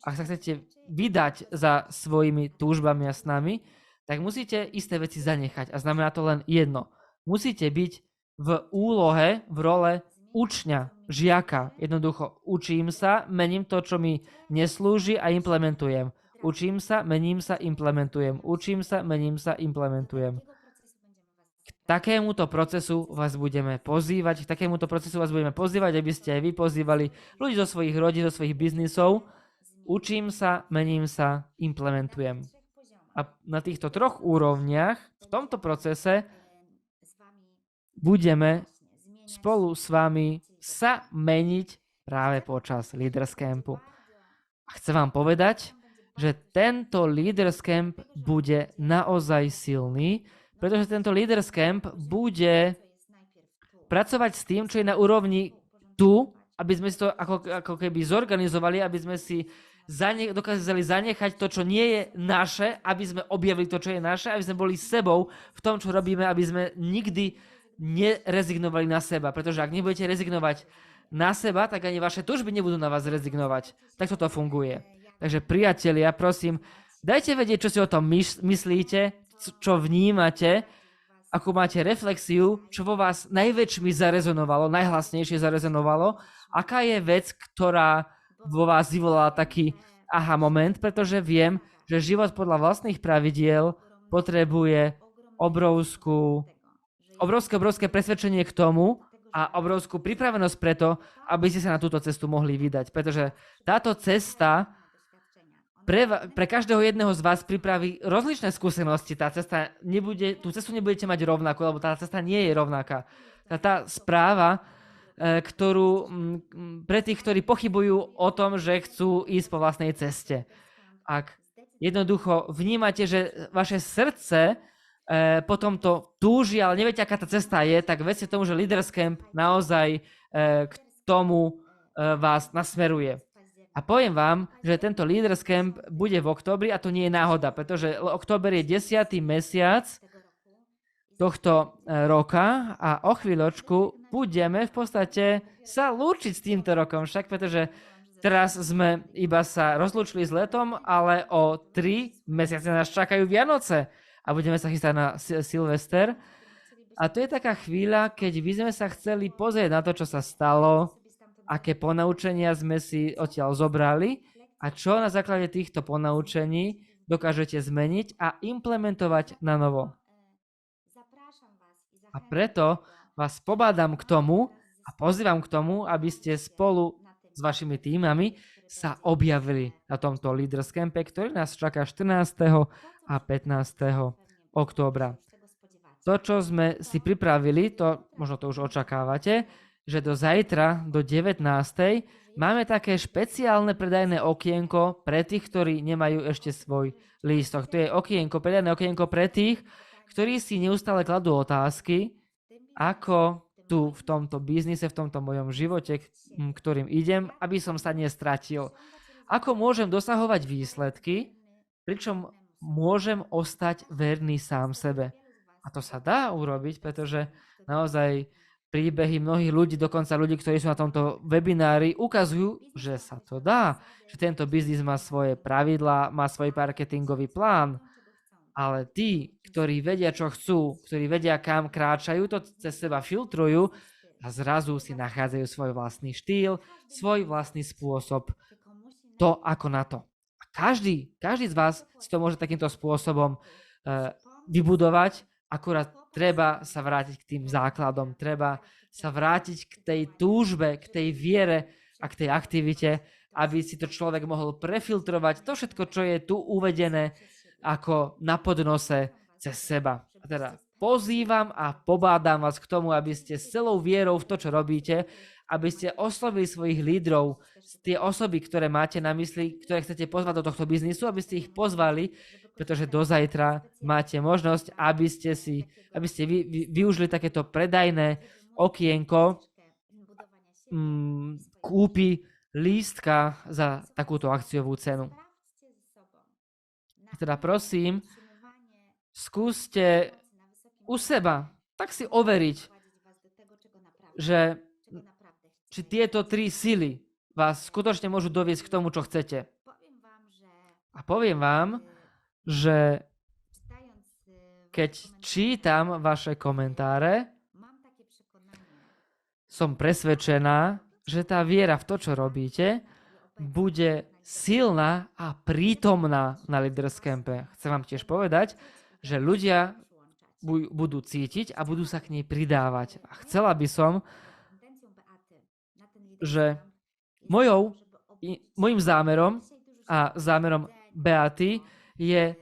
ak sa chcete vydať za svojimi túžbami a snami, tak musíte isté veci zanechať. A znamená to len jedno. Musíte byť v úlohe, v role učňa, žiaka. Jednoducho učím sa, mením to, čo mi neslúži a implementujem. Učím sa, mením sa, implementujem. Učím sa, mením sa, implementujem. K takémuto procesu vás budeme pozývať, aby ste aj vy pozývali ľudí zo svojich rodín, zo svojich biznisov. Učím sa, mením sa, implementujem. A na týchto troch úrovniach, v tomto procese, budeme spolu s vami sa meniť práve počas Leaders Campu. A chcem vám povedať, že tento Leaders Camp bude naozaj silný, pretože tento Leaders Camp bude pracovať s tým, čo je na úrovni tu, aby sme si to ako keby zorganizovali, aby sme si dokázali zanechať to, čo nie je naše, aby sme objavili to, čo je naše, aby sme boli sebou v tom, čo robíme, aby sme nikdy nerezignovali na seba. Pretože ak nebudete rezignovať na seba, tak ani vaše túžby nebudú na vás rezignovať. Tak toto funguje. Takže priatelia, prosím, dajte vedieť, čo si o tom myslíte, čo vnímate, ako máte reflexiu, čo vo vás najväčšmi zarezonovalo, najhlasnejšie zarezonovalo, aká je vec, ktorá vo vás vyvolala taký aha moment, pretože viem, že život podľa vlastných pravidiel potrebuje obrovské presvedčenie k tomu a obrovskú pripravenosť preto, aby ste sa na túto cestu mohli vydať. Pretože táto cesta pre každého jedného z vás pripraví rozličné skúsenosti. Tú cestu nebudete mať rovnakú, lebo tá cesta nie je rovnaká. Tá správa, ktorú pre tých, ktorí pochybujú o tom, že chcú ísť po vlastnej ceste. Ak jednoducho vnímate, že vaše srdce potom to túži, ale neviete, aká tá cesta je, tak vedzte tomu, že Leaders Camp naozaj k tomu vás nasmeruje. A poviem vám, že tento Leaders Camp bude v októbri a to nie je náhoda, pretože október je 10. mesiac tohto roka a o chvíľočku budeme v podstate sa lúčiť s týmto rokom však, pretože teraz sme iba sa rozlúčili s letom, ale o 3 mesiace nás čakajú Vianoce a budeme sa chystať na Silvester. A to je taká chvíľa, keď by sme sa chceli pozrieť na to, čo sa stalo, aké ponaučenia sme si odtiaľ zobrali a čo na základe týchto ponaučení dokážete zmeniť a implementovať na novo. A preto vás pobádam k tomu a pozývam k tomu, aby ste spolu s vašimi týmami sa objavili na tomto Leaders Campe, ktorý nás čaká 14. a 15. októbra. To, čo sme si pripravili, to možno to už očakávate, že do zajtra, do 19. máme také špeciálne predajné okienko pre tých, ktorí nemajú ešte svoj lístok. To je predajné okienko pre tých, ktorí si neustále kladú otázky, ako tu v tomto biznise, v tomto mojom živote, ktorým idem, aby som sa nestratil. Ako môžem dosahovať výsledky, pričom môžem ostať verný sám sebe. A to sa dá urobiť, pretože naozaj príbehy mnohých ľudí, dokonca ľudí, ktorí sú na tomto webinári, ukazujú, že sa to dá, že tento biznis má svoje pravidlá, má svoj marketingový plán, ale tí, ktorí vedia, čo chcú, ktorí vedia, kam kráčajú, to cez seba filtrujú a zrazu si nachádzajú svoj vlastný štýl, svoj vlastný spôsob, to ako na to. A každý z vás si to môže takýmto spôsobom vybudovať, akurát treba sa vrátiť k tým základom, treba sa vrátiť k tej túžbe, k tej viere a k tej aktivite, aby si to človek mohol prefiltrovať to všetko, čo je tu uvedené ako na podnose cez seba. A teda pozývam a pobádam vás k tomu, aby ste s celou vierou v to, čo robíte, aby ste oslovili svojich lídrov, tie osoby, ktoré máte na mysli, ktoré chcete pozvať do tohto biznisu, aby ste ich pozvali, pretože do zajtra máte možnosť, aby ste využili takéto predajné okienko kúpy lístka za takúto akciovú cenu. Teda prosím, skúste u seba tak si overiť, že či tieto 3 sily vás skutočne môžu doviesť k tomu, čo chcete. A poviem vám, že keď čítam vaše komentáre, som presvedčená, že tá viera v to, čo robíte, bude silná a prítomná na Leaders Campe. Chcem vám tiež povedať, že ľudia budú cítiť a budú sa k nej pridávať. A chcela by som, že mojím zámerom a zámerom Beaty je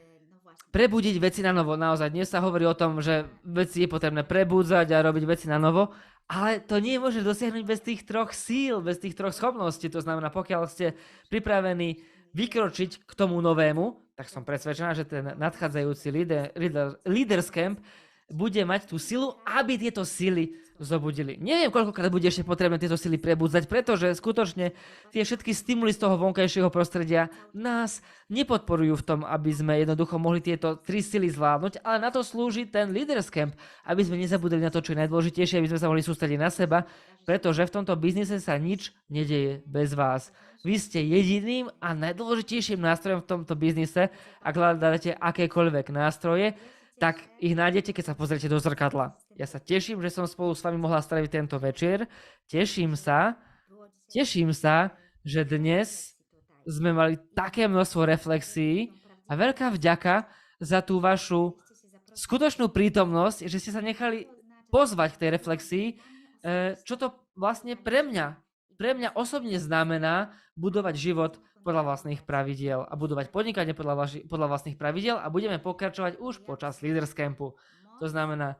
prebudiť veci na novo. Naozaj dnes sa hovorí o tom, že veci je potrebné prebudzať a robiť veci na novo, ale to nie je možné dosiahnuť bez tých 3 síl, bez tých 3 schopností. To znamená, pokiaľ ste pripravení vykročiť k tomu novému, tak som presvedčená, že ten nadchádzajúci Leaders Camp bude mať tú silu, aby tieto sily zobudili. Neviem, koľkokrát bude ešte potrebné tieto sily prebudzať, pretože skutočne tie všetky stimuly z toho vonkajšieho prostredia nás nepodporujú v tom, aby sme jednoducho mohli tieto 3 sily zvládnuť, ale na to slúži ten Leaders Camp, aby sme nezabudli na to, čo je najdôležitejšie, aby sme sa mohli sústrediť na seba, pretože v tomto biznise sa nič nedeje bez vás. Vy ste jediným a najdôležitejším nástrojom v tomto biznise. Ak hľadáte akékoľvek nástroje, tak ich nájdete, keď sa pozriete do zrkadla. Ja sa teším, že som spolu s vami mohla stráviť tento večer. Teším sa, že dnes sme mali také množstvo reflexií a veľká vďaka za tú vašu skutočnú prítomnosť, že ste sa nechali pozvať k tej reflexii, čo to vlastne pre mňa osobne znamená budovať život podľa vlastných pravidiel a budovať podnikanie podľa vlastných pravidiel a budeme pokračovať už počas Leaders Campu. To znamená,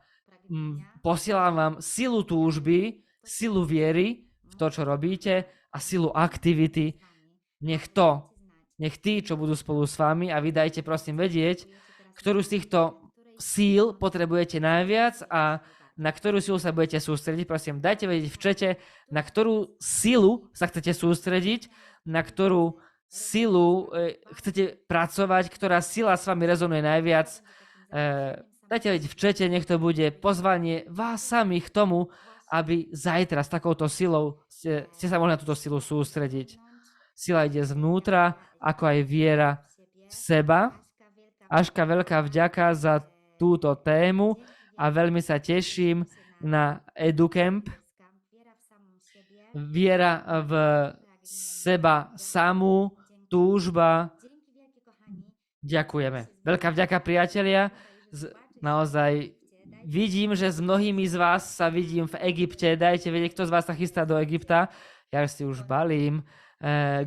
posielam vám silu túžby, silu viery v to, čo robíte a silu aktivity. Nech tí, čo budú spolu s vami a vy dajte prosím vedieť, ktorú z týchto síl potrebujete najviac a na ktorú silu sa budete sústrediť. Prosím, dajte vedieť v čete, na ktorú silu sa chcete sústrediť, na ktorú silu chcete pracovať, ktorá sila s vami rezonuje najviac. Dajte vedieť v čete, nech to bude pozvanie vás samých k tomu, aby zajtra s takouto silou ste sa mohli na túto silu sústrediť. Sila ide zvnútra, ako aj viera v seba. Ažka, veľká vďaka za túto tému a veľmi sa teším na EduCamp. Viera v seba samú, túžba. Ďakujeme. Veľká vďaka, priatelia. Naozaj Vidím, že s mnohými z vás sa vidím v Egypte. Dajte vedieť, kto z vás sa chystá do Egypta. Ja si už balím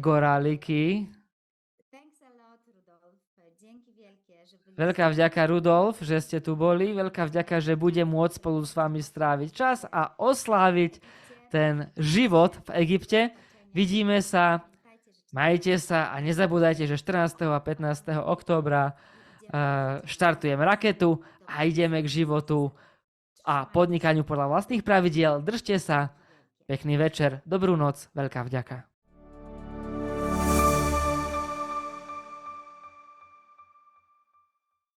goráliky. Thanks a lot, Rudolf. Dzięki wielkie, że byliście. Veľká vďaka, Rudolf, že ste tu boli. Veľká vďaka, že budem môcť spolu s vami stráviť čas a osláviť ten život v Egypte. Vidíme sa, majte sa a nezabúdajte, že 14. a 15. októbra štartujem raketu a ideme k životu a podnikaniu podľa vlastných pravidiel. Držte sa, pekný večer, dobrú noc, veľká vďaka.